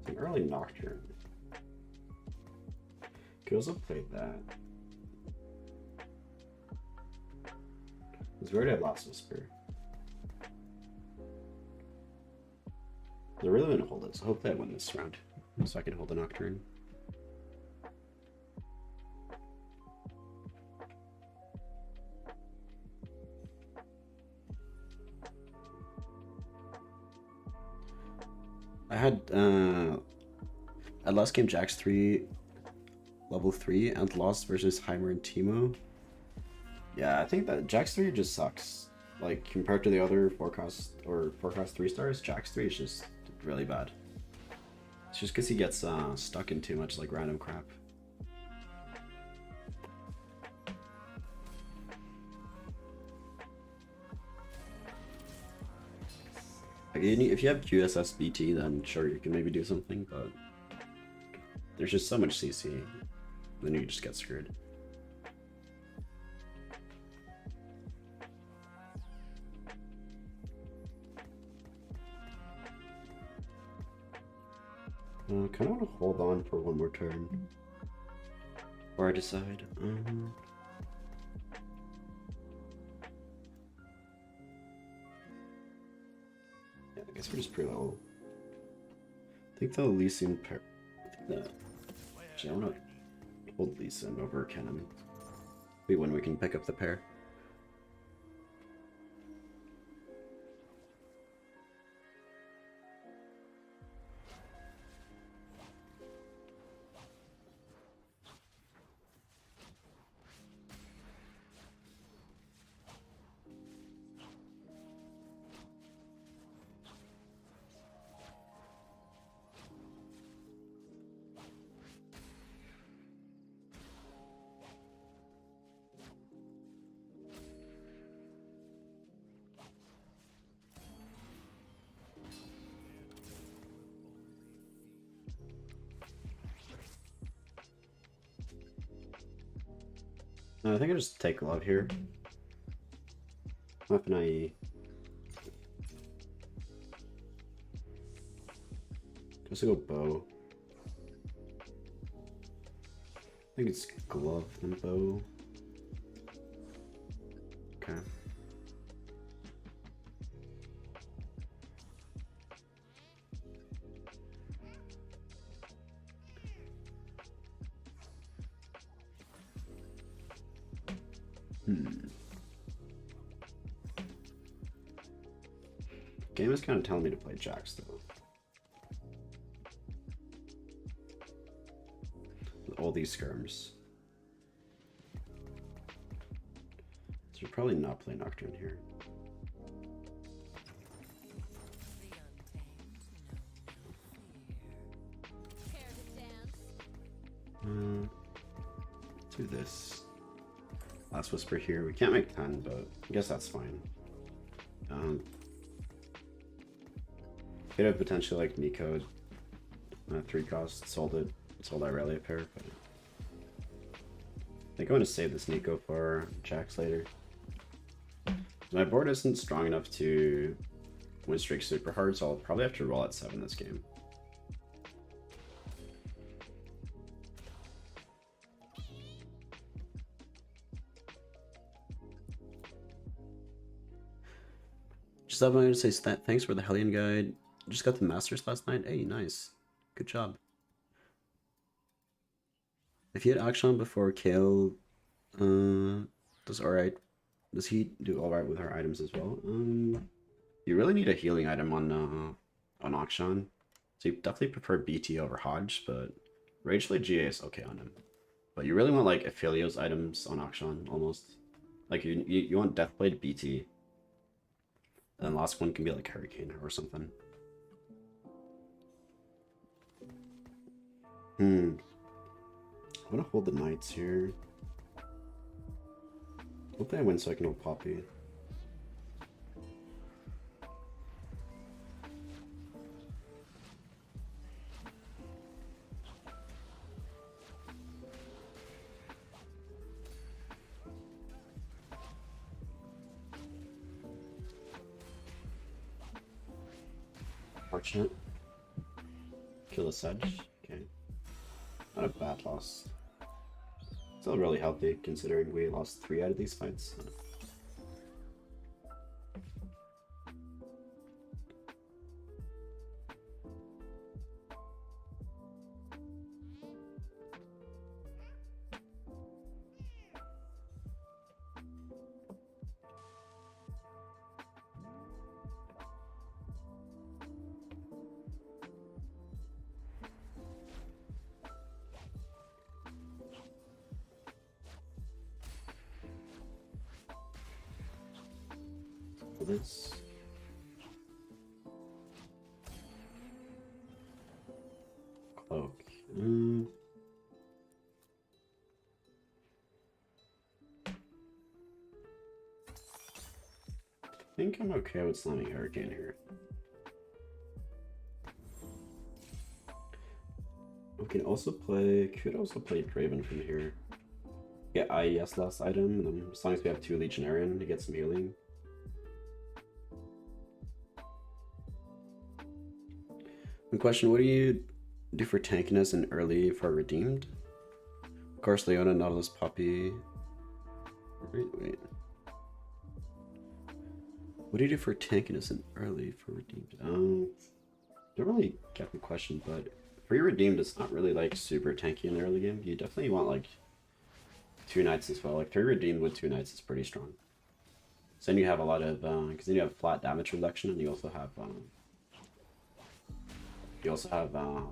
It's an early Nocturne. Could also play that. It's weird I have Lost Whisper. They're really gonna hold it, so hopefully I win this round. So I can hold the Nocturne. I had at last game Jax 3 level 3 and lost versus Heimer and Teemo. Yeah, I think that Jax 3 just sucks. Like compared to the other forecast 3 stars, Jax 3 is just really bad. It's just because he gets stuck in too much like random crap. Like, if you have QSSBT, then sure you can maybe do something, but there's just so much CC, then you just get screwed. I kind of want to hold on for one more turn. Or I decide. Yeah, I guess we're just pretty low. I think the Lee Sin pair. Actually, I want to hold Lee Sin over Kennen. Wait, when we can pick up the pair. No, I think I just take love here. Weapon IE. Just go bow. I think it's glove and bow. Okay. Game is kind of telling me to play Jax though. With all these skirms. So you're probably not play Nocturne here. Do this. Last Whisper here. We can't make 10, but I guess that's fine. Could have potentially like Nico 3 cost, sold Irelia pair, but I think I'm gonna save this Nico for Jax later. My board isn't strong enough to win streak super hard, so I'll probably have to roll at 7 this game. Just I'm going to say thanks for the Hellion guide. Just got the Masters last night. Hey, nice. Good job. If you had Akshan before Kale does alright, does he do alright with her items as well? You really need a healing item on Akshan. So you definitely prefer BT over Hodge, but Rageblade GA is okay on him. But you really want like Aphelios items on Akshan almost. Like you want Deathblade BT. And then last one can be like Hurricane or something. I'm gonna hold the Knights here. Hopefully I win so I can hold Poppy. Fortunate. Kill the Sedge. Okay. Not a bad loss. Still really healthy considering we lost 3 out of these fights. This. Cloak. I think I'm okay with slamming Hurricane here. We can also play, could also play Draven from here. Get IES last item, and then as long as we have 2 Legionarian to get some healing. One question, what do you do for tankiness and early for redeemed? Of course, Leona, Nautilus, Poppy. Wait. What do you do for tankiness and early for redeemed? Don't really get the question, but for your redeemed, it's not really like super tanky in the early game. You definitely want like 2 Knights as well. Like 3 redeemed with 2 Knights is pretty strong. So then you have a lot of, because then you have flat damage reduction, and you also have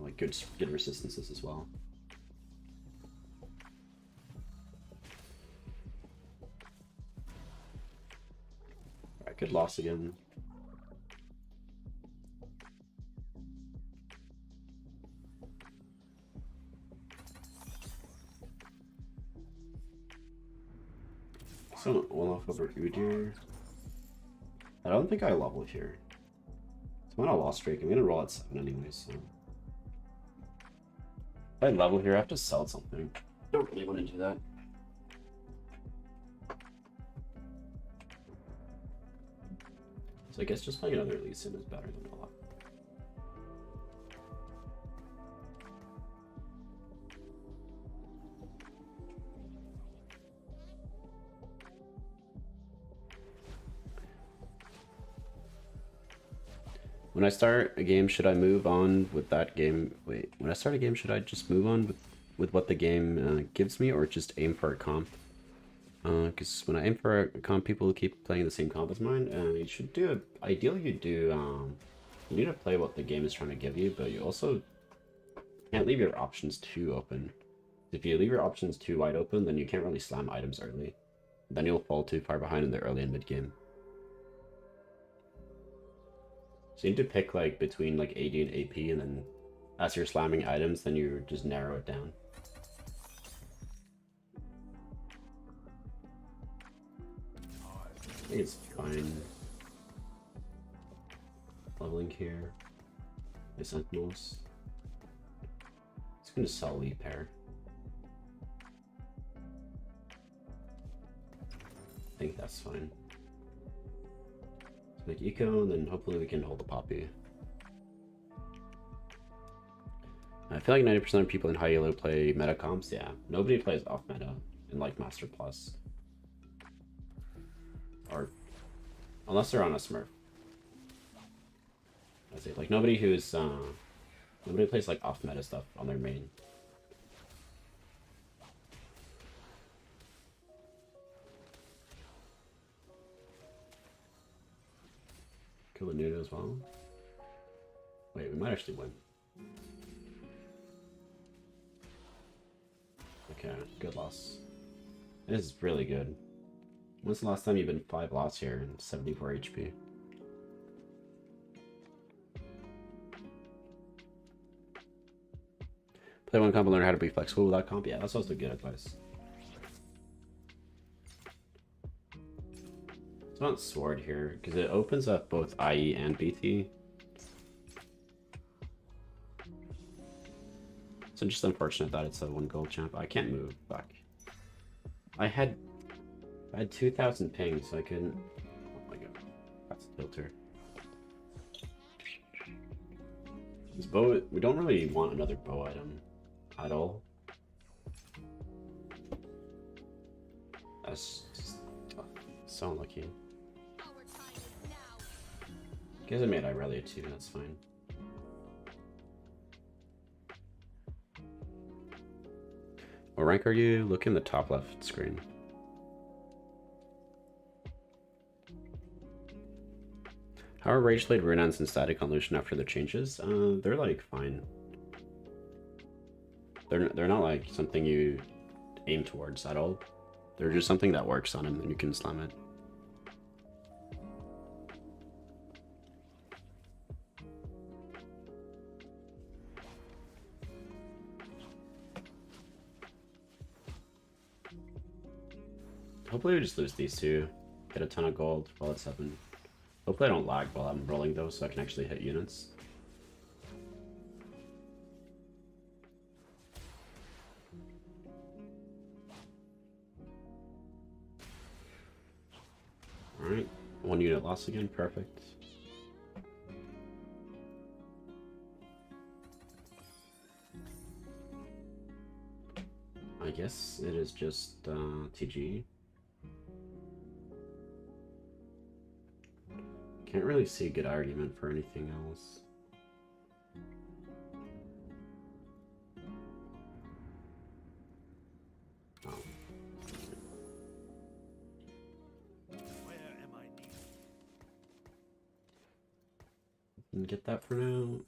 like good resistances as well. Alright, good loss again. So one off over Udyr. I don't think I level here. I'm on a loss streak. I'm gonna roll at 7 anyway, so. If I level here, I have to sell something. Don't really want to do that. So I guess just playing another Lee Sin is better than a lot. When I start a game, should I move on with that game? Wait, when I start a game, should I just move on with what the game gives me, or just aim for a comp? Because when I aim for a comp, people keep playing the same comp as mine. You should do, ideally you do, you need to play what the game is trying to give you, but you also can't leave your options too open. If you leave your options too wide open, then you can't really slam items early. Then you'll fall too far behind in the early and mid game. So you need to pick like between like AD and AP, and then as you're slamming items, then you just narrow it down. I think it's fine. Leveling here. My sentinels. It's gonna sell lead pair. I think that's fine. Make eco, and then hopefully we can hold the poppy. I feel like 90% of people in high elo play meta comps. Yeah, nobody plays off meta in like Master Plus, or unless they're on a Smurf. I say like nobody plays like off meta stuff on their main. Kill the Nudo as well. Wait, we might actually win. Okay, good loss. It is really good. When's the last time you've been 5 loss here and 74 HP? Play one comp and learn how to be flexible with that comp. Yeah, that's also good advice. It's not Sword here, because it opens up both IE and BT. So just unfortunate that it's a 1 gold champ. I can't move back. I had 2,000 ping, so I couldn't. Oh my god, that's a filter. This bow, we don't really want another bow item at all. That's just so unlucky. Guess I made Irelia too, that's fine. What rank are you? Look in the top left screen. How are Rageblade Runeons and Static on Lucian after the changes? They're like fine. They're not like something you aim towards at all. They're just something that works on him and you can slam it. Hopefully we just lose these two, get a ton of gold while it's 7. Hopefully I don't lag while I'm rolling though, so I can actually hit units. Alright, 1 unit loss again, perfect. I guess it is just TG. Can't really see a good argument for anything else. Oh. Where am I needed? Can get that for now.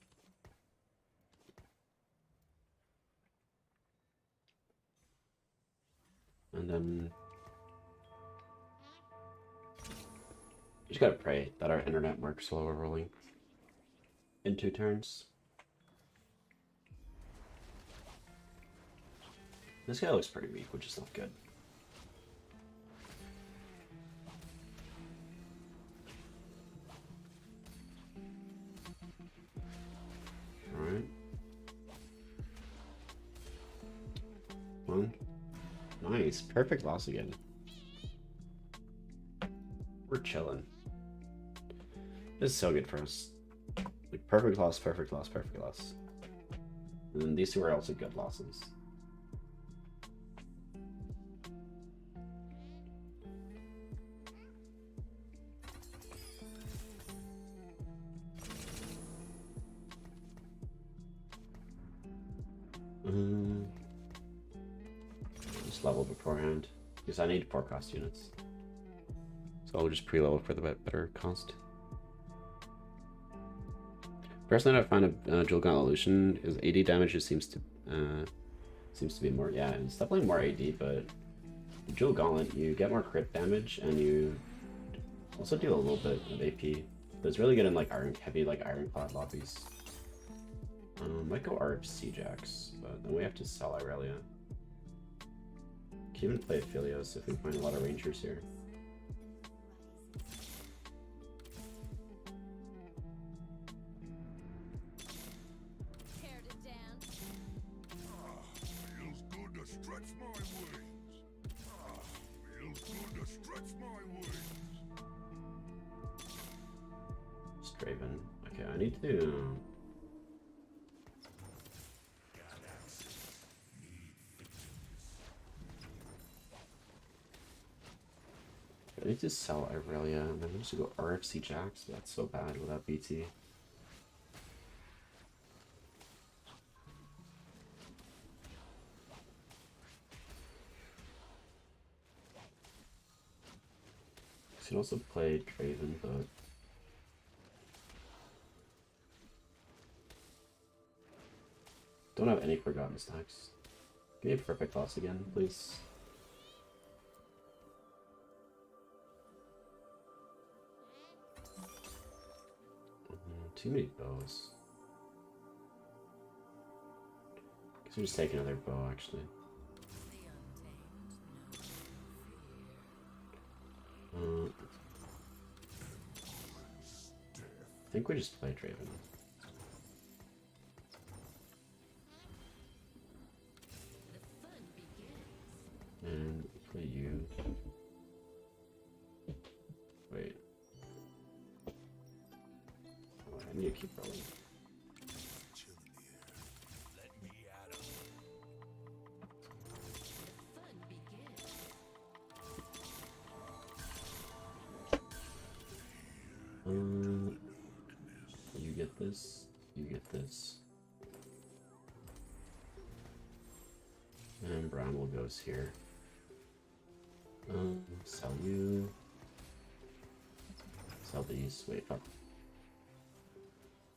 And then you just gotta pray that our internet works while we're rolling in 2 turns. This guy looks pretty weak, which is not good. Alright. 1. Nice. Perfect loss again. We're chilling. This is so good for us. Like perfect loss, perfect loss, perfect loss. And then these two are also good losses. Just level beforehand because I need 4 cost units. So I'll just pre-level for the better cost. Personally, I find a Jewel Gauntlet Illusion is AD damage just seems to be more. Yeah, it's definitely more AD, but Jewel Gauntlet you get more crit damage and you also do a little bit of AP. But it's really good in like heavy Ironclad lobbies. Might go RFC Jax, but then we have to sell Irelia. Can even play Aphelios if we find a lot of Rangers here. Feels good to stretch my wings. Feels good to stretch my wings. Straven. Okay, I need to. I need to sell Irelia and then I'm just go RFC Jax. That's so bad without BT. You can also play Draven, but don't have any Forgotten Stacks. Give me a perfect toss again, please. Too many bows. Guess we'll just take another bow, actually. I think we just play Draven. And play you. Wait. Oh, I need to keep rolling. Let me at 'em. You get this. You get this. And Bramble goes here. Sell you. Sell these. Wait, fuck.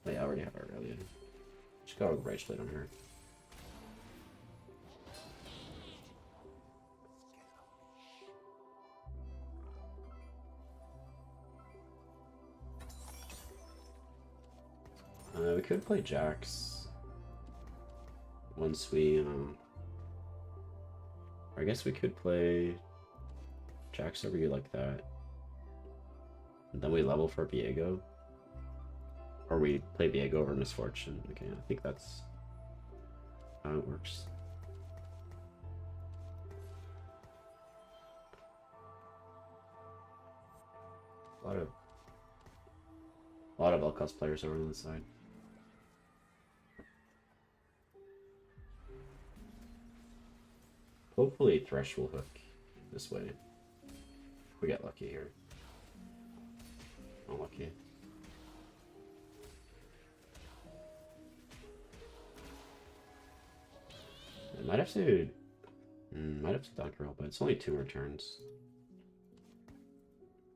Wait, I already have Irelia. Just go right split on her. We could play Jax once we, or I guess we could play Jax over you like that. And then we level for Viego. Or we play Viego over Misfortune. Okay, I think that's how it works. A lot of Elcos players over on the side. Hopefully Thresh will hook this way. If we get lucky here. Unlucky. I might have to dunk roll, but it's only 2 more turns.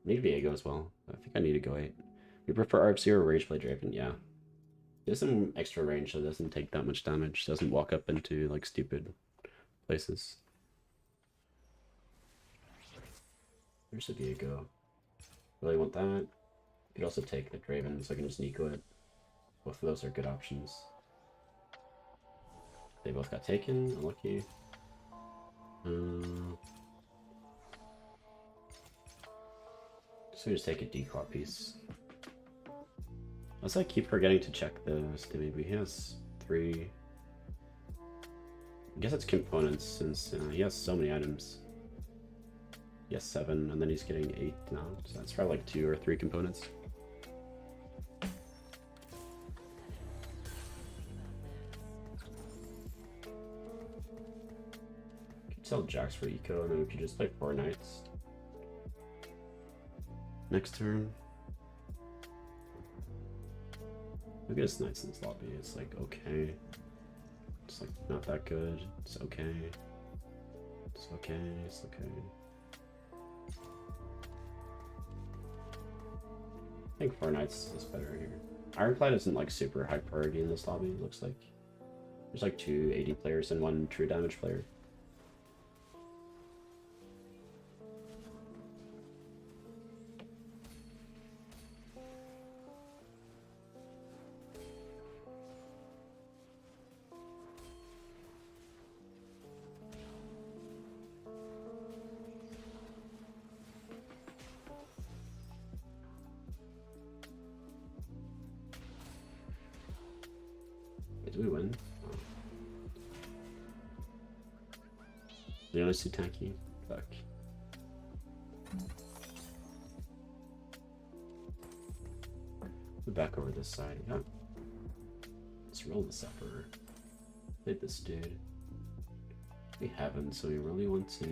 Need Viego as well. I think I need to go 8. You prefer RFC or Rage Play Draven? Yeah. There's some extra range, so it doesn't take that much damage. Doesn't walk up into like stupid places. There's a Viego. Really want that. You could also take the Draven, so I can just Nico it. Both of those are good options. They both got taken. Unlucky. So we just take a declaw piece. Also, I keep forgetting to check the stimmy, but he has 3. I guess it's components since he has so many items. He has 7, and then he's getting 8 now, so that's probably like 2 or 3 components. Sell Jax for eco, and then we could just play 4 knights. Next turn. Look at this knights in this lobby. It's like okay. It's like not that good. It's okay. It's okay. It's okay. I think 4 knights is better here. Ironclad isn't like super high priority in this lobby, it looks like. There's like 2 AD players and 1 true damage player. Did we win? Oh. Leonis too tanky. Fuck. We're back over this side. Yeah. Let's roll this upper. Hit this dude. We haven't, so we really want to.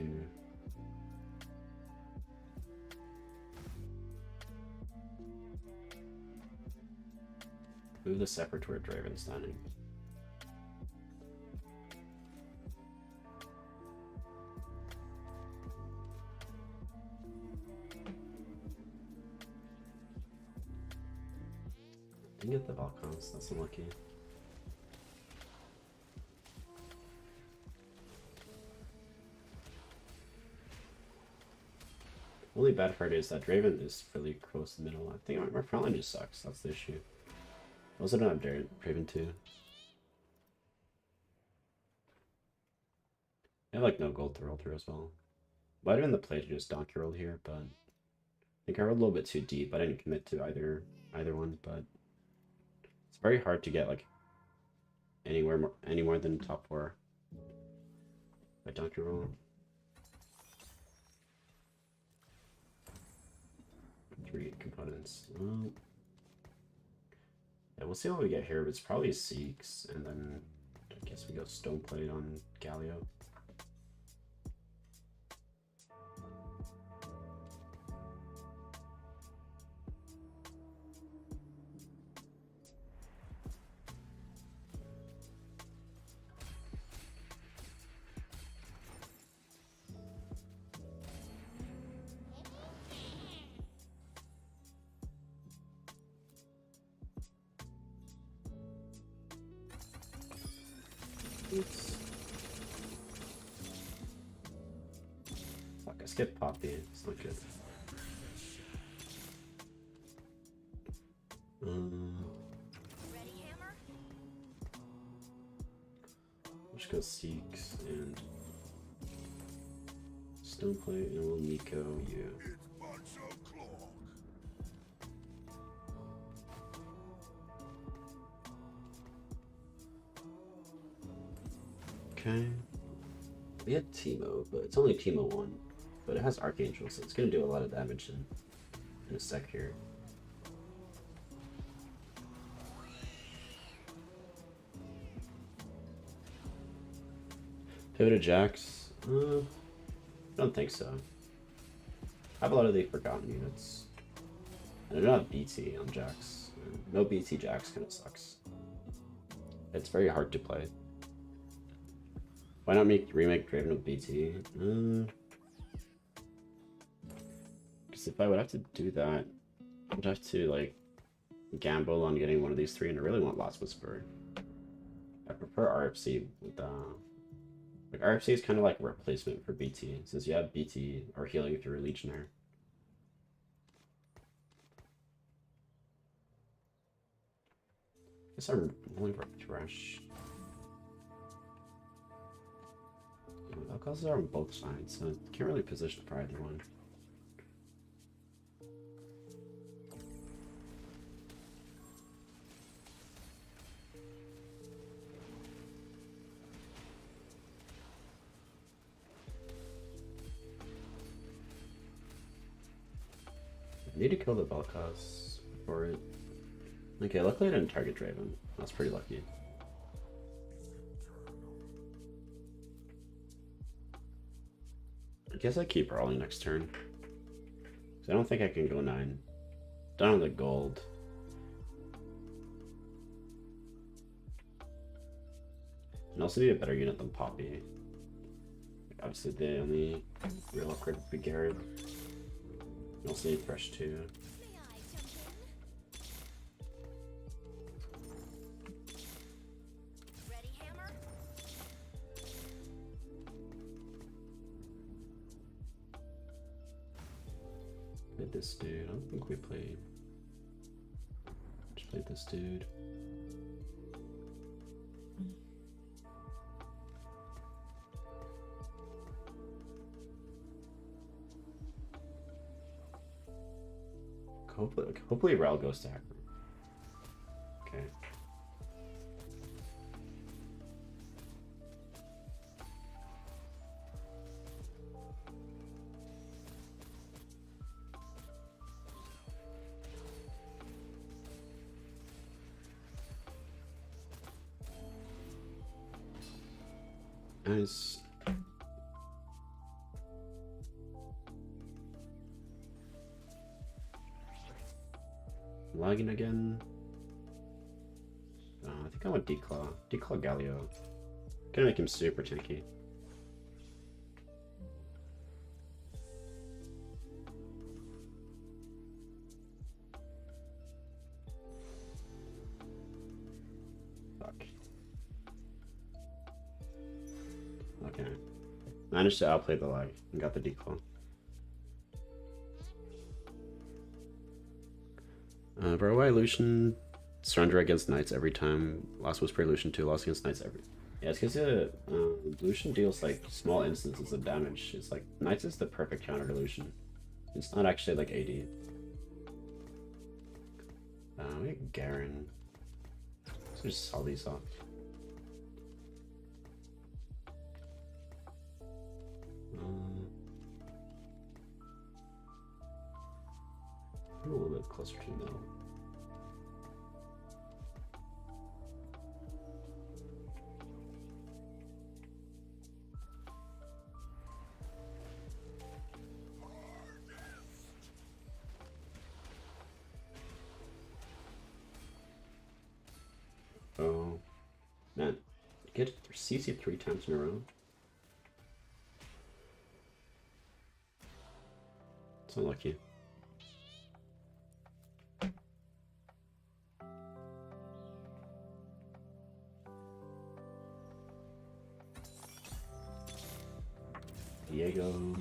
Move the Separate to where Draven's standing. Didn't get the Valkons, that's unlucky. Only bad part is that Draven is really close to the middle. I think my front line just sucks, that's the issue. I also don't have Draven too. I have like no gold to roll through as well. Might have been the play to just donkey roll here, but I think I rolled a little bit too deep. I didn't commit to either one, but it's very hard to get like any more than top 4 by donkey roll. 3 components. Yeah, we'll see what we get here. It's probably Seeks, and then I guess we go Stoneplate on Galio. Oops. Fuck, I skipped Poppy. It's not good. Let's go Seeks and Stoneplate, and we'll Nico you. Okay. We had Teemo, but it's only Teemo 1. But it has Archangel, so it's gonna do a lot of damage in a sec here. Pivot to Jax? I don't think so. I have a lot of the forgotten units. And I don't have BT on Jax. No BT Jax kinda sucks. It's very hard to play. Why not remake Draven with BT? Because if I would have to do that, I'd have to like gamble on getting one of these 3, and I really want Lost Whisper. I prefer RFC with like RFC is kind of like a replacement for BT, since you have BT or healing through Legionnaire. I guess I'm only for Thresh. Valkos are on both sides, so I can't really position for either one. I need to kill the Valkos for it. Okay, luckily I didn't target Draven. That's pretty lucky. I guess I keep rolling next turn. 'Cause I don't think I can go 9. Down on the gold. And also need a better unit than Poppy. Obviously the only real upgrade would be Garrett. And also need Thresh too. Played this dude. I don't think we played. Just played this dude. Hopefully Rel goes to Hacker. Okay. Nice. Lagging again. I think I want Declaw. Declaw Galio. Gonna make him super tanky. Fuck. Okay. Managed to outplay the lag and got the Declaw. Bro, why Lucian surrender against knights every time? Last was pre-Lucian 2, lost against knights every... Yeah, it's because Lucian deals like small instances of damage. It's like, knights is the perfect counter to Lucian. It's not actually like AD. We have Garen. Let's just sell these off. A little bit closer to the middle. Oh, man. Get CC 3 times in a row. It's unlucky. Diego.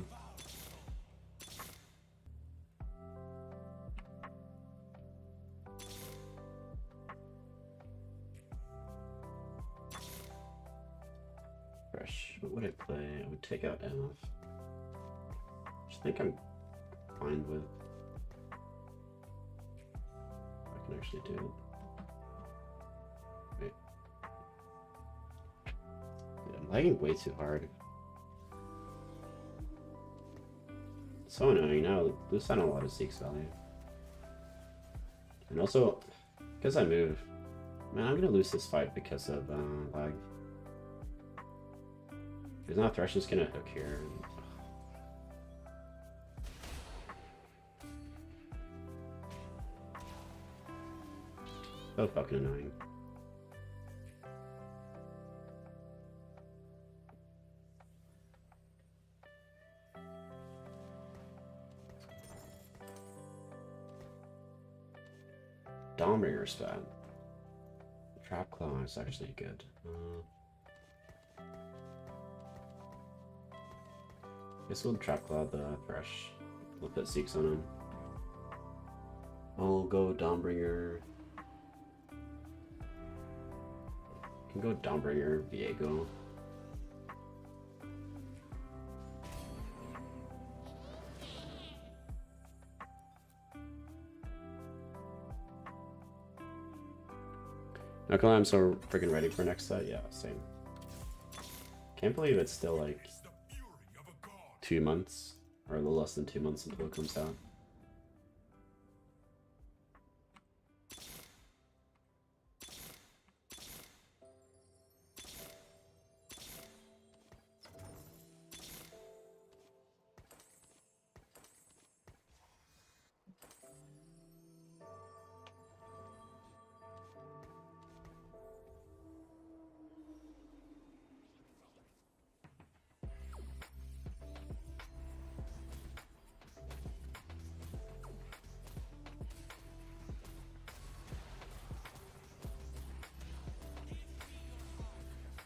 Fresh. What would I play? I would take out MF. I think I'm fine with. I can actually do it. Wait. Yeah, I'm lagging way too hard. So annoying now. Lose out on a lot of Zeke's value. And also, because I move, man, I'm gonna lose this fight because of lag. Because now Thresh is gonna hook here. So fucking annoying. Dawnbringer stat. Trap Claw is actually good. Guess we'll Trap Claw the Thresh. We'll put Zeke's on him. I'll go Dawnbringer. Can go Dawnbringer, Viego. Not gonna lie, I'm so freaking ready for next set. Yeah, same. Can't believe it's still like 2 months, or a little less than 2 months until it comes out.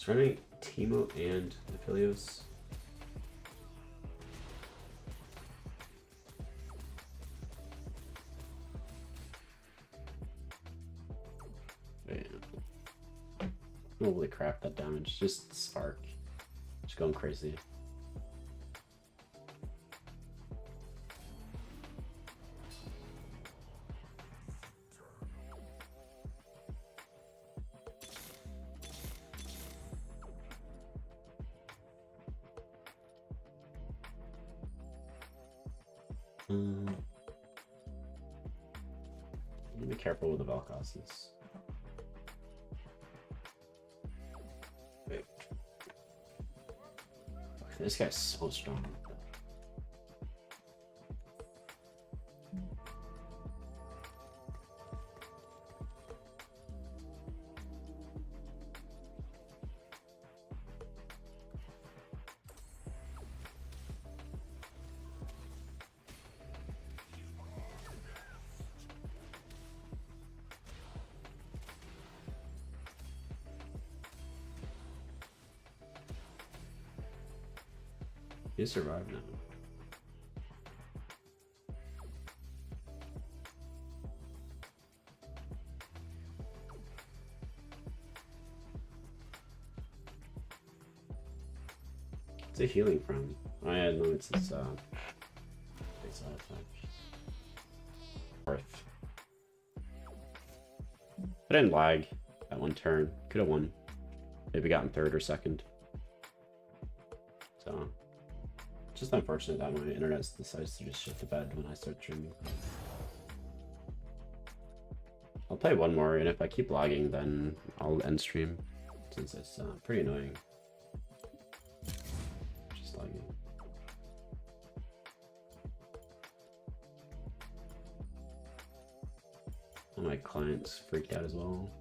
running Teemo and Aphelios. Holy crap, that damage. Just Spark. Just going crazy. Be careful with the Vel'Kozes. Wait. This guy's so strong. You survived now. It's a healing from. Oh yeah, no, it's big side effect. Worth. I didn't lag that one turn. Could have won. Maybe gotten third or second. So. Just unfortunate that my internet decides to just shit to bed when I start streaming. I'll play one more, and if I keep lagging, then I'll end stream, since it's pretty annoying. Just lagging. And my client's freaked out as well.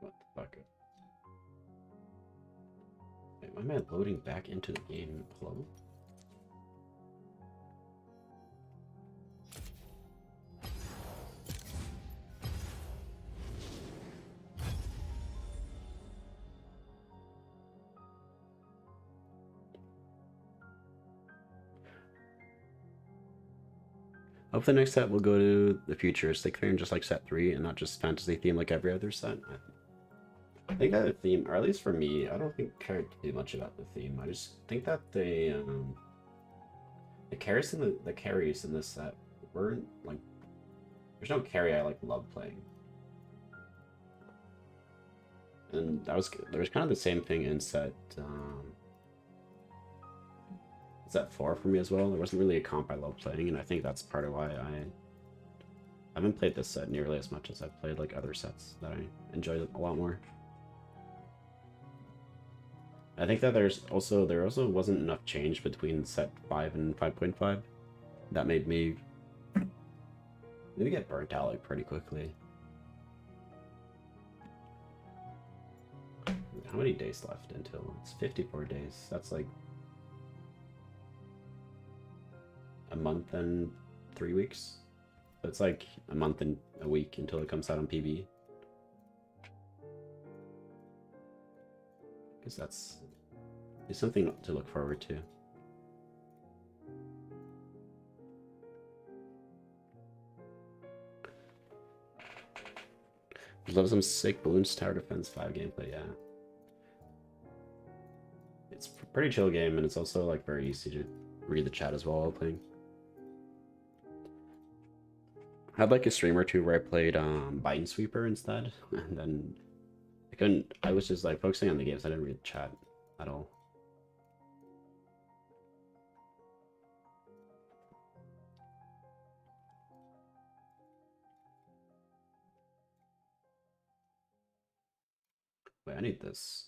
What the fuck? Wait, why am I loading back into the game? Hello? I hope the next set will go to the futuristic theme, just like set 3, and not just fantasy theme like every other set. I think that the theme, or at least for me, I don't think cared too much about the theme. I just think that the carries in this set weren't like. There's no carry I like love playing, and there was kind of the same thing in set. Set 4 for me as well. There wasn't really a comp I love playing, and I think that's part of why I haven't played this set nearly as much as I've played like other sets that I enjoyed a lot more. I think that there also wasn't enough change between set 5 and 5.5 that made me maybe get burnt out like pretty quickly. How many days left until it's 54 days? That's like a month and 3 weeks. So it's like a month and a week until it comes out on PB. Because that's something to look forward to. I'd love some sick Balloons Tower Defense 5 gameplay, yeah. It's a pretty chill game, and it's also like very easy to read the chat as well while playing. I had like a stream or two where I played Minesweeper instead, and then I was just like focusing on the games. I didn't read the chat at all. Wait, I need this.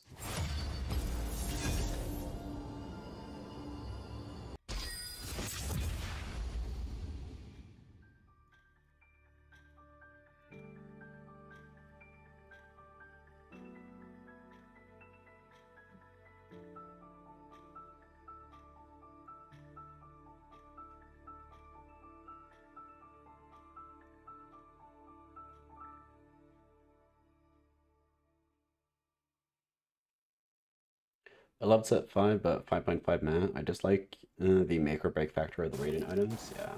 I love set 5, but 5.5 mana. I dislike the make or break factor of the radiant items. Yeah.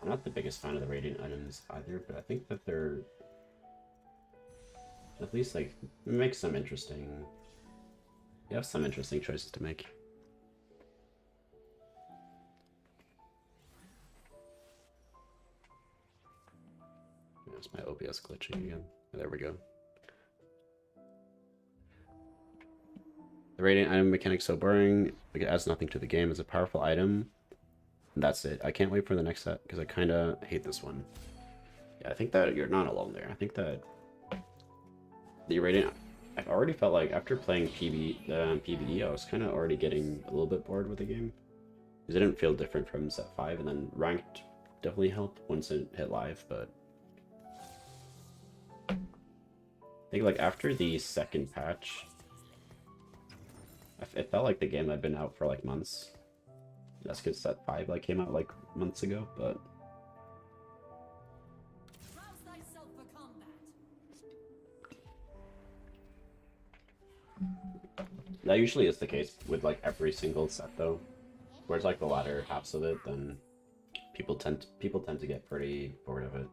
I'm not the biggest fan of the radiant items either, but I think that they're at least like make some interesting. You have some interesting choices to make. There's my OBS glitching again. There we go. The radiant item mechanic's so boring. Like, it adds nothing to the game. It's a powerful item. And that's it. I can't wait for the next set because I kind of hate this one. Yeah, I think that you're not alone there. I think that the radiant. I've already felt like after playing PBE, I was kind of already getting a little bit bored with the game because it didn't feel different from set 5, and then ranked definitely helped once it hit live. But I think like after the second patch, it felt like the game had been out for like months. That's because set 5 like came out like months ago, but that usually is the case with like every single set though. Whereas like the latter halves of it, then people tend to get pretty bored of it.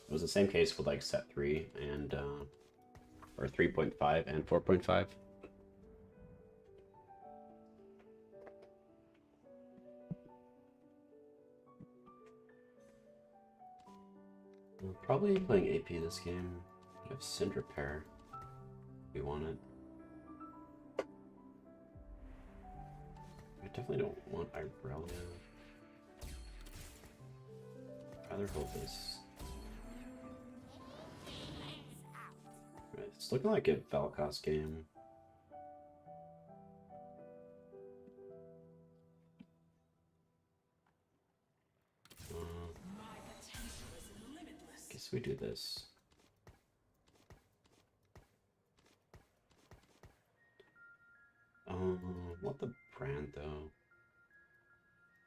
It was the same case with like set 3 and or 3.5 and 4.5. I'm probably playing AP this game. We have Cinder Repair. We want it. I definitely don't want Irelia. I'd rather hold this. Right, it's looking like a Valkos game. Guess we do this. Want the brand though.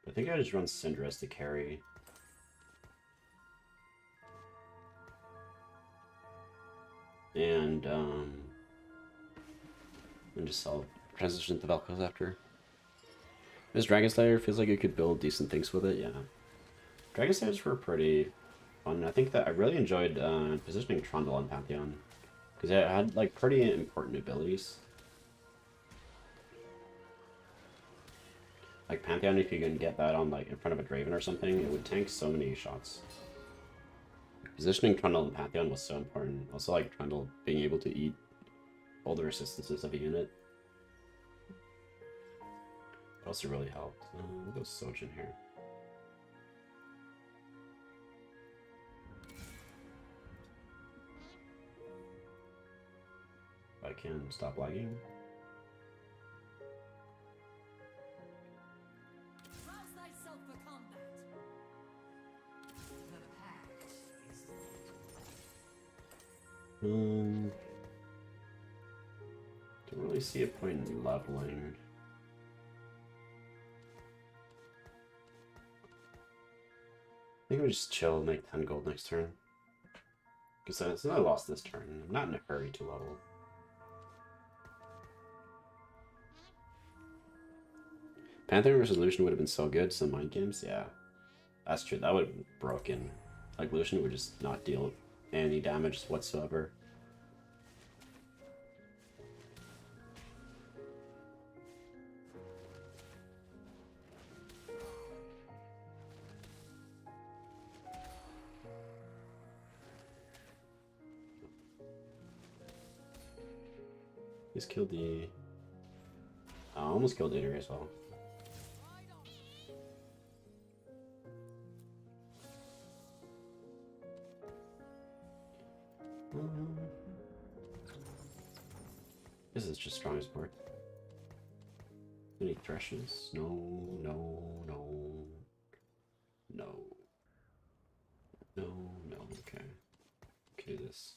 I think I just run Syndra to carry. And just sell transition to Valkos after. This Dragon Slayer feels like you could build decent things with it, yeah. Dragon Slayers were pretty fun. I think that I really enjoyed positioning Trundle on Pantheon because it had like pretty important abilities. Like Pantheon, if you can get that on like in front of a Draven or something, it would tank so many shots. Positioning Trundle and Pantheon was so important. Also like Trundle being able to eat all the resistances of a unit. It also really helped. We'll go Sojin here. If I can stop lagging. Don't really see a point in leveling. I think we just chill and make 10 gold next turn. Because since I lost this turn, I'm not in a hurry to level. Panther versus Lucian would have been so good, some mind games, yeah. That's true, that would have been broken. Like Lucian would just not deal any damage whatsoever. He's killed the... I almost killed Aether as well. This is just strong support. Any threshes? No, no, no. No. No, no, okay. Can do this.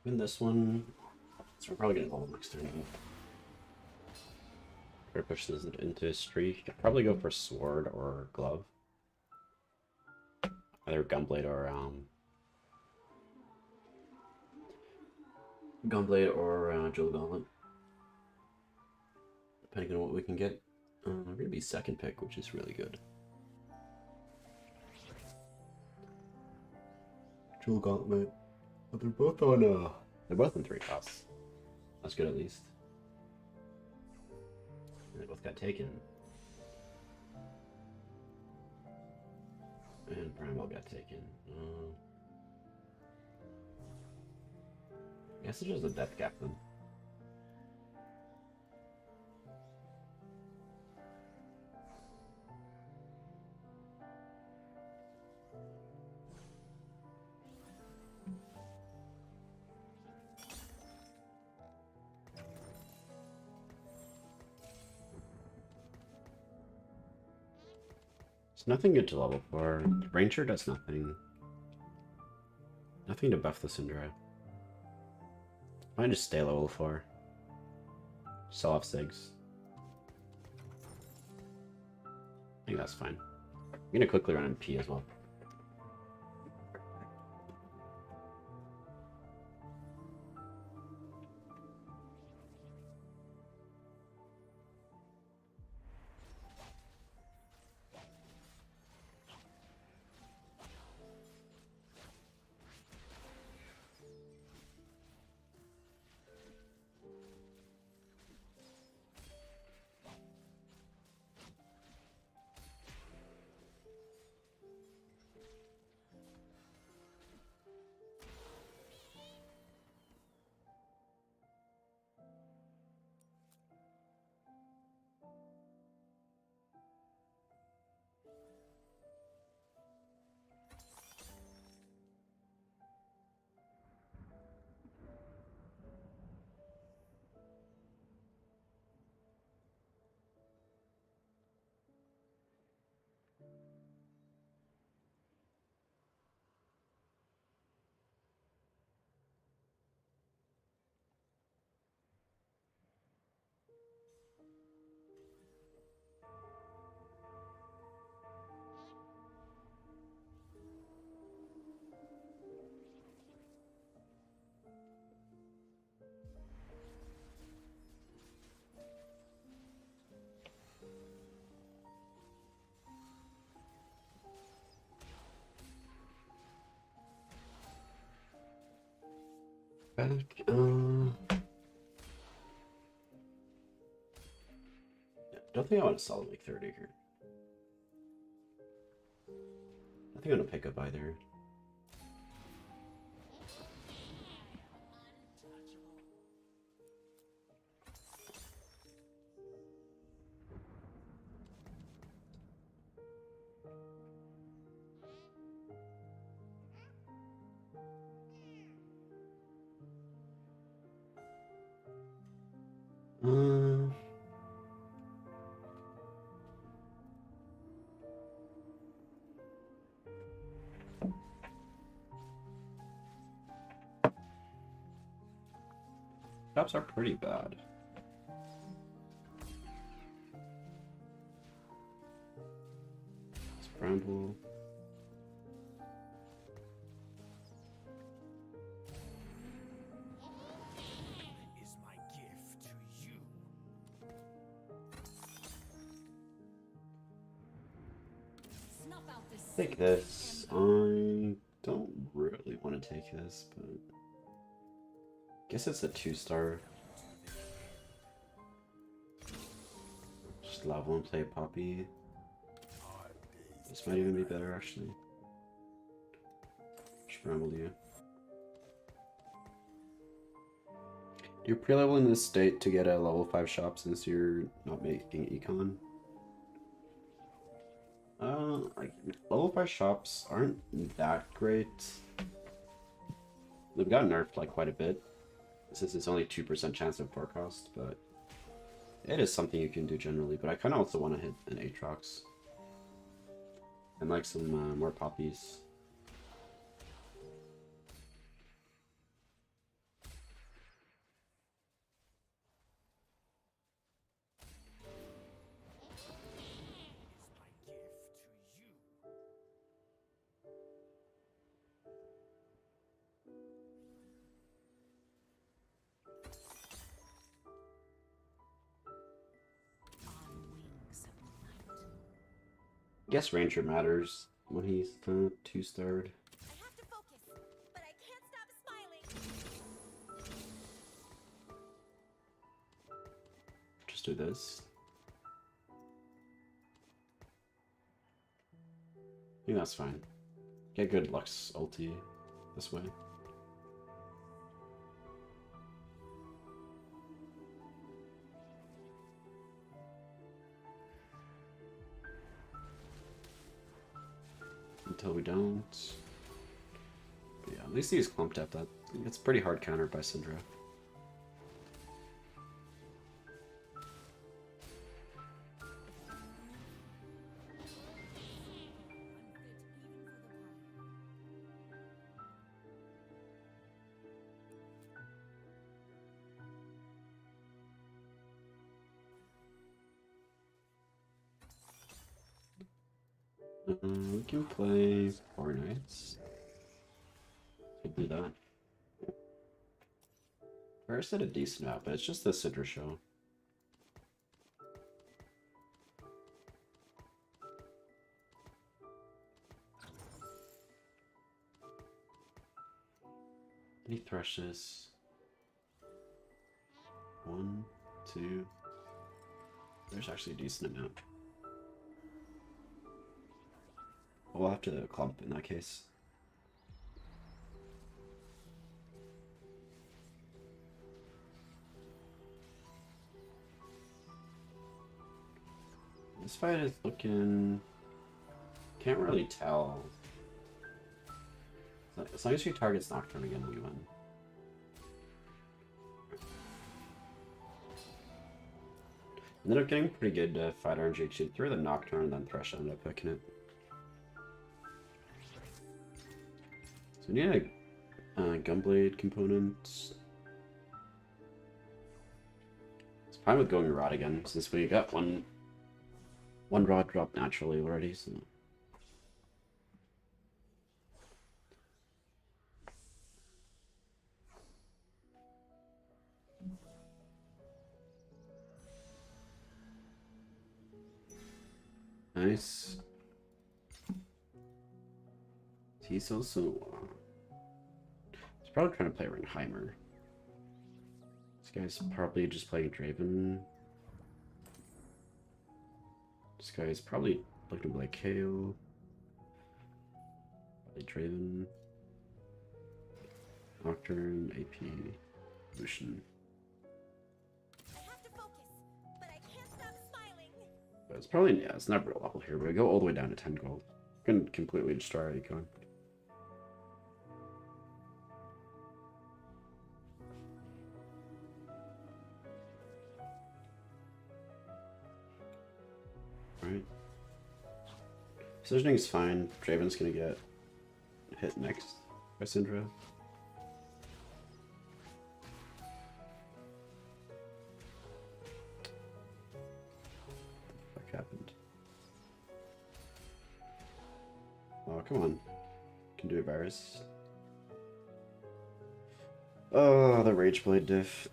Win this one. So we're probably gonna level next turn. Try to push this into a streak. Could probably go for sword or glove. Either gunblade or jewel gauntlet. Depending on what we can get. We're gonna be second pick, which is really good. Jewel gauntlet. But they're both on 3 costs. That's good at least. And they both got taken. And Primal got taken. I guess it's just a death cap then. It's nothing good to level 4. Ranger does nothing. Nothing to buff the Syndra. Might just stay level 4. Sell off Sigs. I think that's fine. I'm gonna quickly run MP as well. Back, don't think I want to sell like third acre. I think I'm gonna pick up either. Shops are pretty bad. It's Bramble. Is my gift to you. Snuff out this Take this. I don't really want to take this, but Guess it's a 2-star. Just level and play Poppy. This might even be better actually. Just ramble you. You're pre-leveling this state to get a level 5 shop since you're not making econ. Like level 5 shops aren't that great. They've got nerfed like quite a bit since it's only 2% chance of forecast, but it is something you can do generally. But I kind of also want to hit an Aatrox and like some more poppies. Guess Ranger matters when he's 2-starred. I have to focus, but I can't stop smiling. Just do this. I think that's fine. Get good Lux ulti this way. Until we don't. But yeah, at least he's clumped up. That it's pretty hard countered by Syndra. We can play 4 Knights. Could do that. First did a decent amount, but it's just the Syndra show. He threshes. 1, 2. There's actually a decent amount. We'll have to clump in that case. This fight is looking... Can't really tell. As long as she targets Nocturne again, we win. Ended up getting pretty good fight RNG. She threw the Nocturne and then Thresh ended up picking it. So we need a Gunblade component. It's fine with going Rod again, since we got one Rod drop naturally already, so... Nice. He's also... he's probably trying to play Ringheimer. This guy's probably just playing Draven. This guy's probably looking to play KO. Probably Draven. Nocturne, AP, Lucian. I have to focus, but I can't stop smiling. But it's probably, yeah, it's not real level here, but we go all the way down to 10 gold. Can completely destroy our econ. Alright. Positioning is fine. Draven's gonna get hit next by Syndra. What happened? Oh, come on. Can do it, Varus. Oh, the Rageblade diff.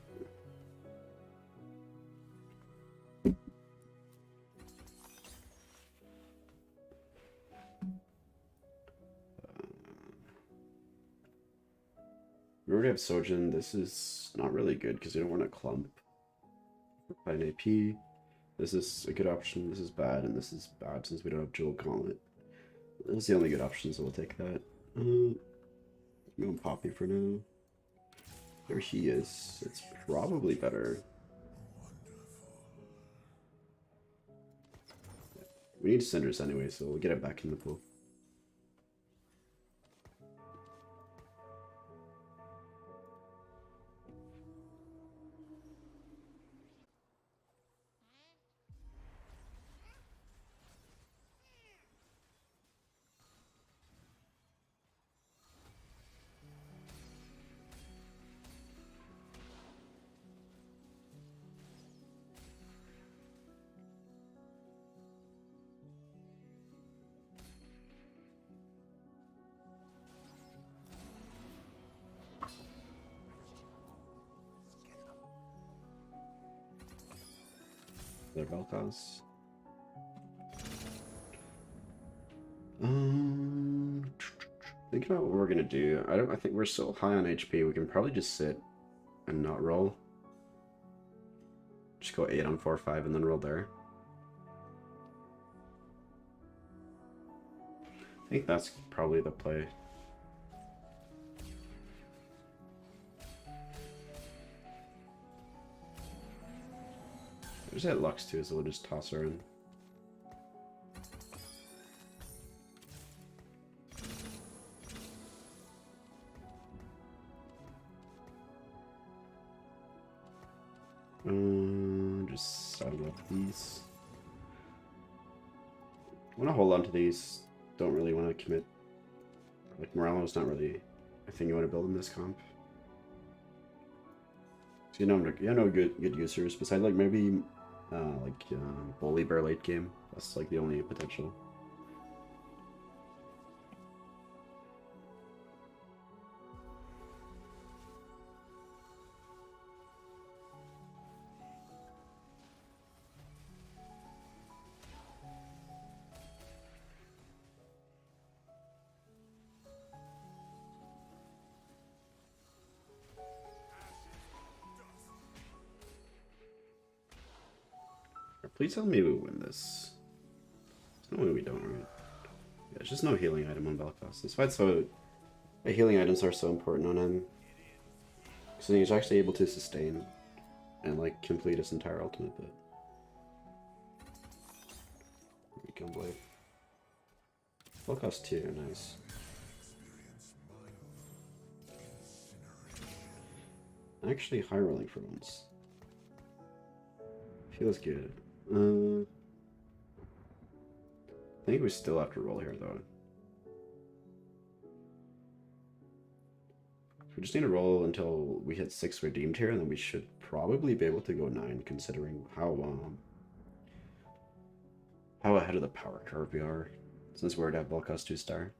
We already have Sojin. This is not really good because you don't want to clump by an AP. This is a good option. This is bad, and this is bad since we don't have Jewel Gauntlet. Those are the only good options, so we'll take that. Go Poppy for now. There he is. It's probably better. We need Cinders anyway, so we'll get it back in the pool. Their Vel'Koz. Thinking about what we're gonna do. I think we're so high on HP. We can probably just sit and not roll. Just go 8 on 4-5 and then roll there. I think that's probably the play. There's that Lux too, so we'll just toss her in. Just saddle up these. I want to hold on to these. Don't really want to commit. Like Morello's not really a thing you want to build in this comp. So you know good users besides like maybe Volibear late game. That's like the only potential. Please tell me we win this. There's no way we don't, right? Yeah, there's just no healing item on Vel'Koz. That's why it's so... The healing items are so important on him. So he's actually able to sustain and like complete his entire ultimate bit. Recon Blade. Vel'Koz 2, nice. Actually high rolling for once. Feels good. I think we still have to roll here though. We just need to roll until we hit 6 redeemed here, and then we should probably be able to go 9, considering how ahead of the power curve we are, since we're at Vel'Koz 2-star.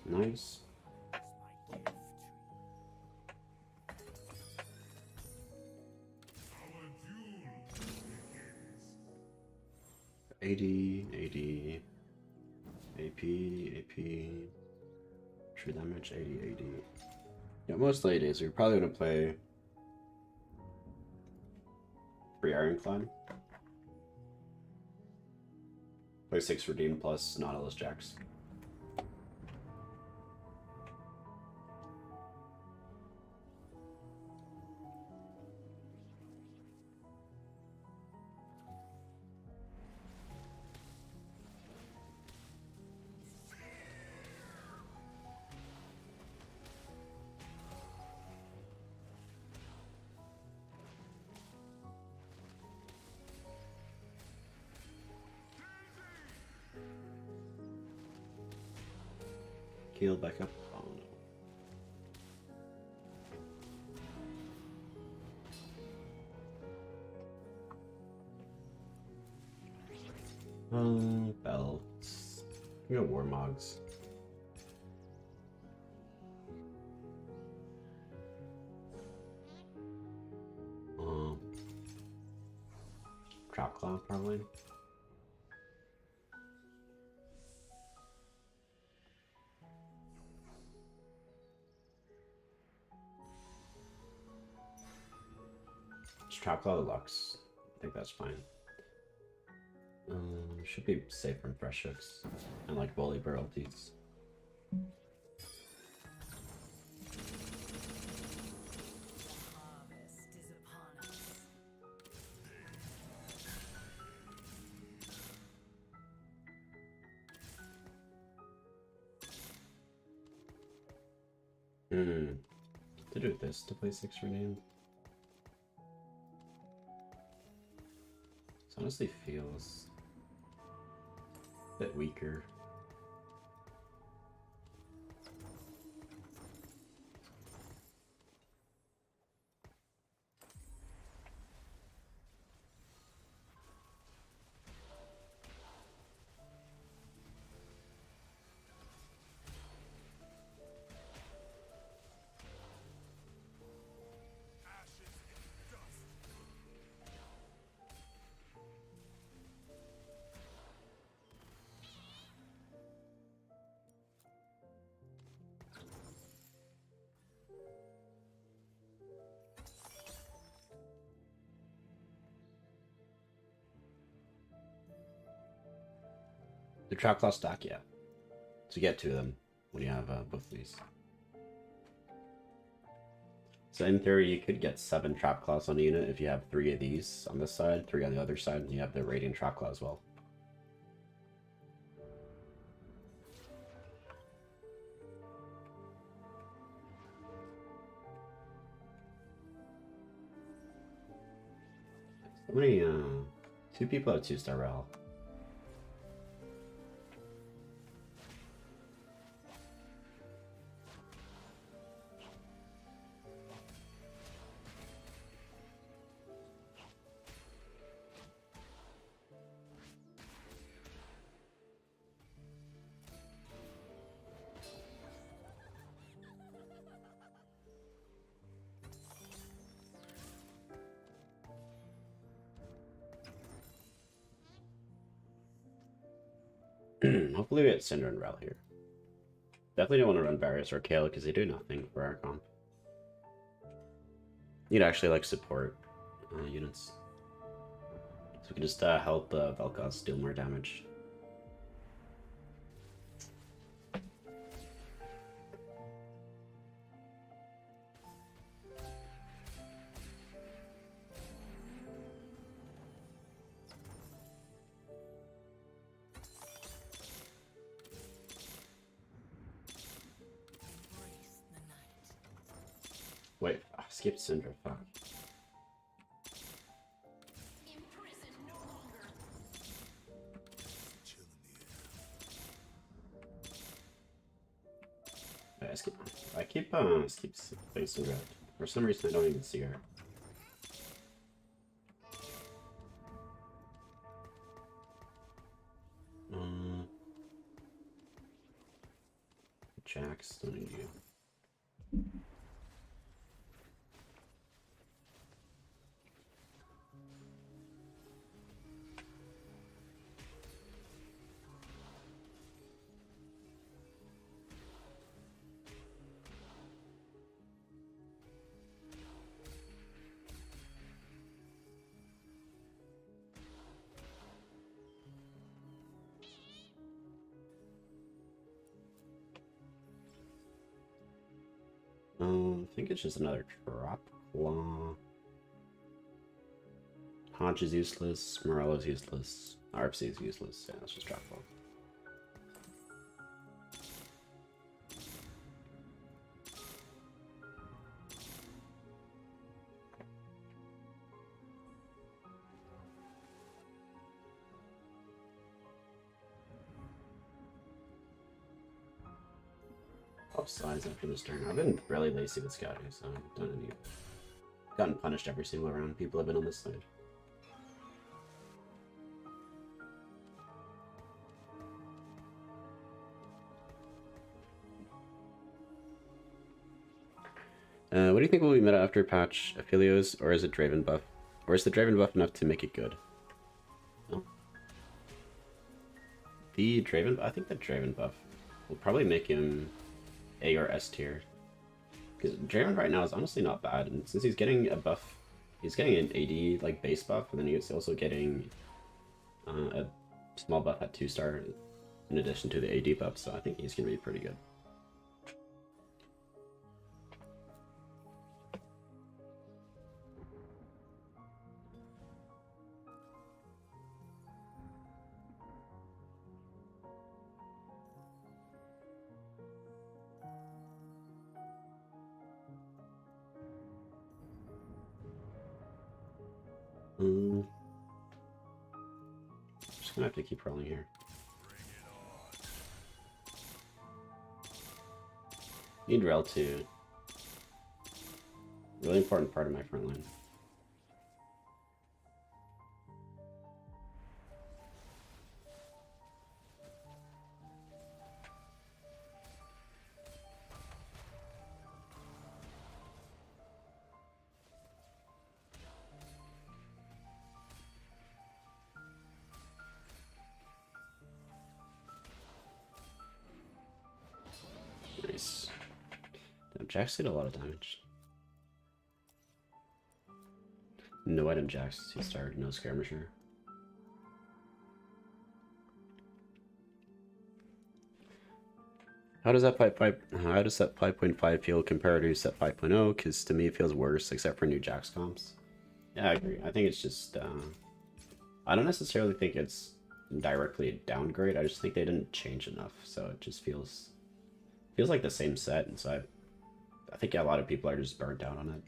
Nice. 80, AP, true damage, 80. Yeah, mostly it is. We're probably gonna play free Ironclad. Play 6 redeem plus Nautilus Jacks. heal back up. Oh no. Belts. We got Warmogs. Trap Claw, probably. Just Trap Claw Deluxe. I think that's fine. Should be safe from fresh hooks and like volley royalties. Harvest is upon us. To do this to play 6 rename. This honestly feels a bit weaker. Ashes and dust. The Trap Claw stack, yeah. To get 2 of them when you have both of these. So in theory, you could get 7 Trap Claws on a unit if you have 3 of these on this side, 3 on the other side, and you have the Radiant Trap Claw as well. How many, 2 people have 2-star Rel. Hopefully we get Cinder and Rel here. Definitely don't want to run Barrios or Kale because they do nothing for our comp. You'd actually like support units. So we can just help Vel'Koz deal more damage. Embrace the night. Wait, I skipped Cinder, fuck. Imprisoned no longer. Chill in the air. I keep playing Cinder. For some reason I don't even see her. Jax, don't need you. I think it's just another Trap Claw. Hodge is useless, Morello's useless, RFC is useless. Yeah, it's just Trap Claw. up size after this turn. I've been really lazy with scouting, so I haven't done any. Gotten punished every single round. People have been on this side. What do you think will be meta after patch Aphelios, or is it Draven buff? Or is the Draven buff enough to make it good? No. The Draven, I think the Draven buff will probably make him A or S tier. Because Draven right now is honestly not bad, and since he's getting a buff, he's getting an AD like base buff, and then he's also getting a small buff at 2-star in addition to the AD buff, so I think he's gonna be pretty good. Just gonna have to keep rolling here. Need Rel too. Really important part of my front line. Nice. Damn, Jax did a lot of damage. No item Jax, he started, no skirmisher. How does that 5.5 feel compared to set 5.0? Because to me it feels worse, except for new Jax comps. Yeah, I agree. I think it's just I don't necessarily think it's directly a downgrade. I just think they didn't change enough, so it just feels like the same set, and so I think a lot of people are just burnt out on it.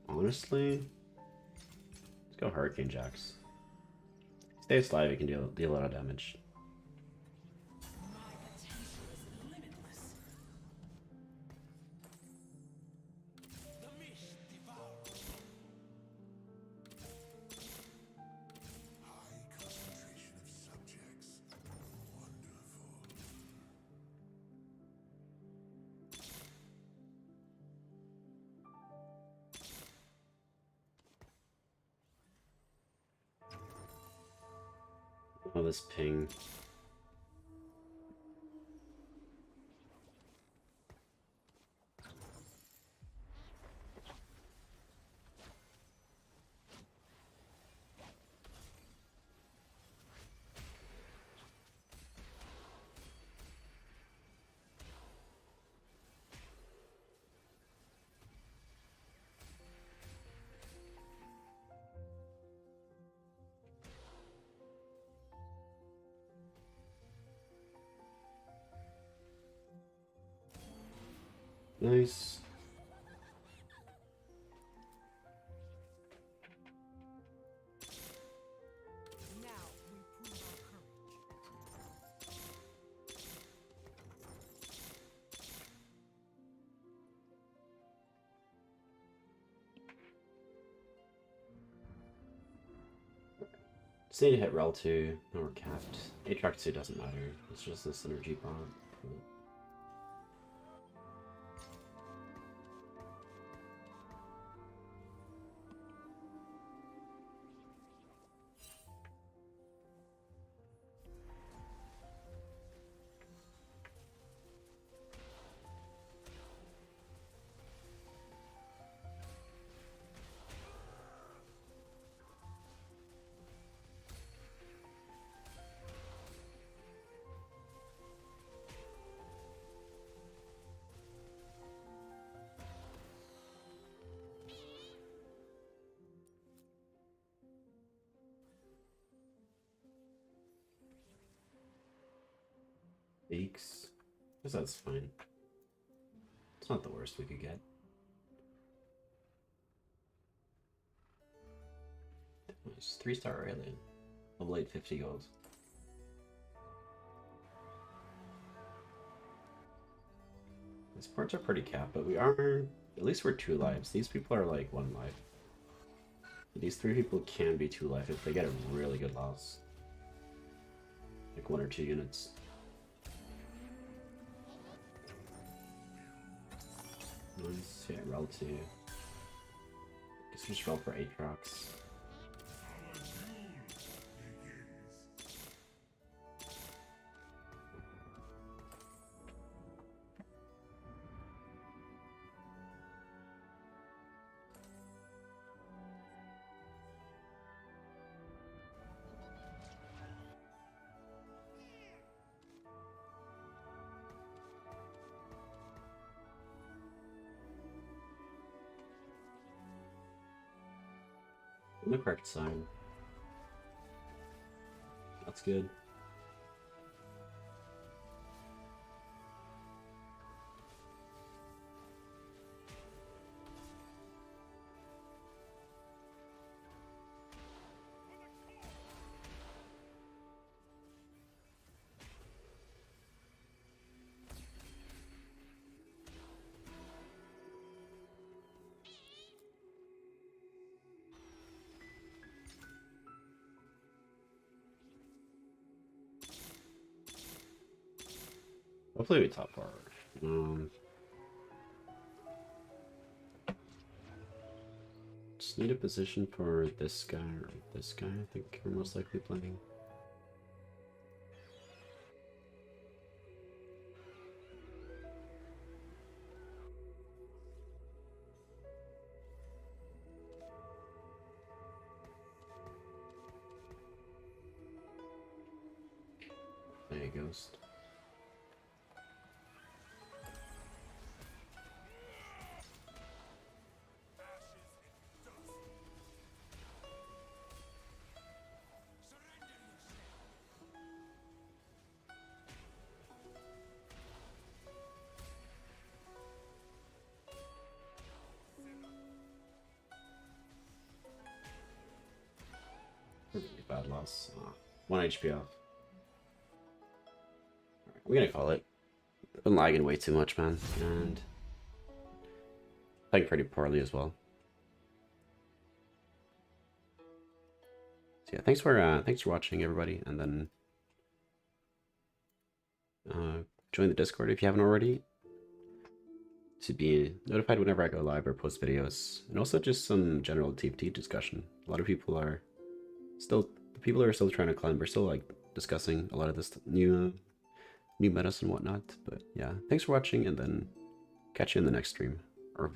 Honestly, let's go Hurricane Jax. Stays alive, he can deal a lot of damage. My potential is limitless. The Mish devours. High concentration of subjects. Wonderful. Oh, this ping. Nice. Now we prove our courage. Just need to hit Rel 2. No, we're capped. Aatrox 2 doesn't matter. It's just this energy bomb. Beaks. Guess that's fine. It's not the worst we could get. Nice. 3-star Aurelion. Level 8, 50 gold. These parts are pretty capped, but we are... At least we're 2 lives. These people are like 1 life. These 3 people can be 2 life if they get a really good loss. Like 1 or 2 units. Nice. Yeah, roll 2. Guess we just roll for Aatrox. On the correct side. That's good. Hopefully we top 4. Just need a position for this guy or this guy. I think we're most likely playing. There you Ghost. Really bad loss. 1 HP off. We're gonna call it. I've been lagging way too much, man, and playing pretty poorly as well. So yeah, thanks for watching, everybody, and then join the Discord if you haven't already to be notified whenever I go live or post videos, and also just some general TFT discussion. A lot of people are still trying to climb. We're still like discussing a lot of this new medicine and whatnot. But yeah, thanks for watching, and then catch you in the next stream.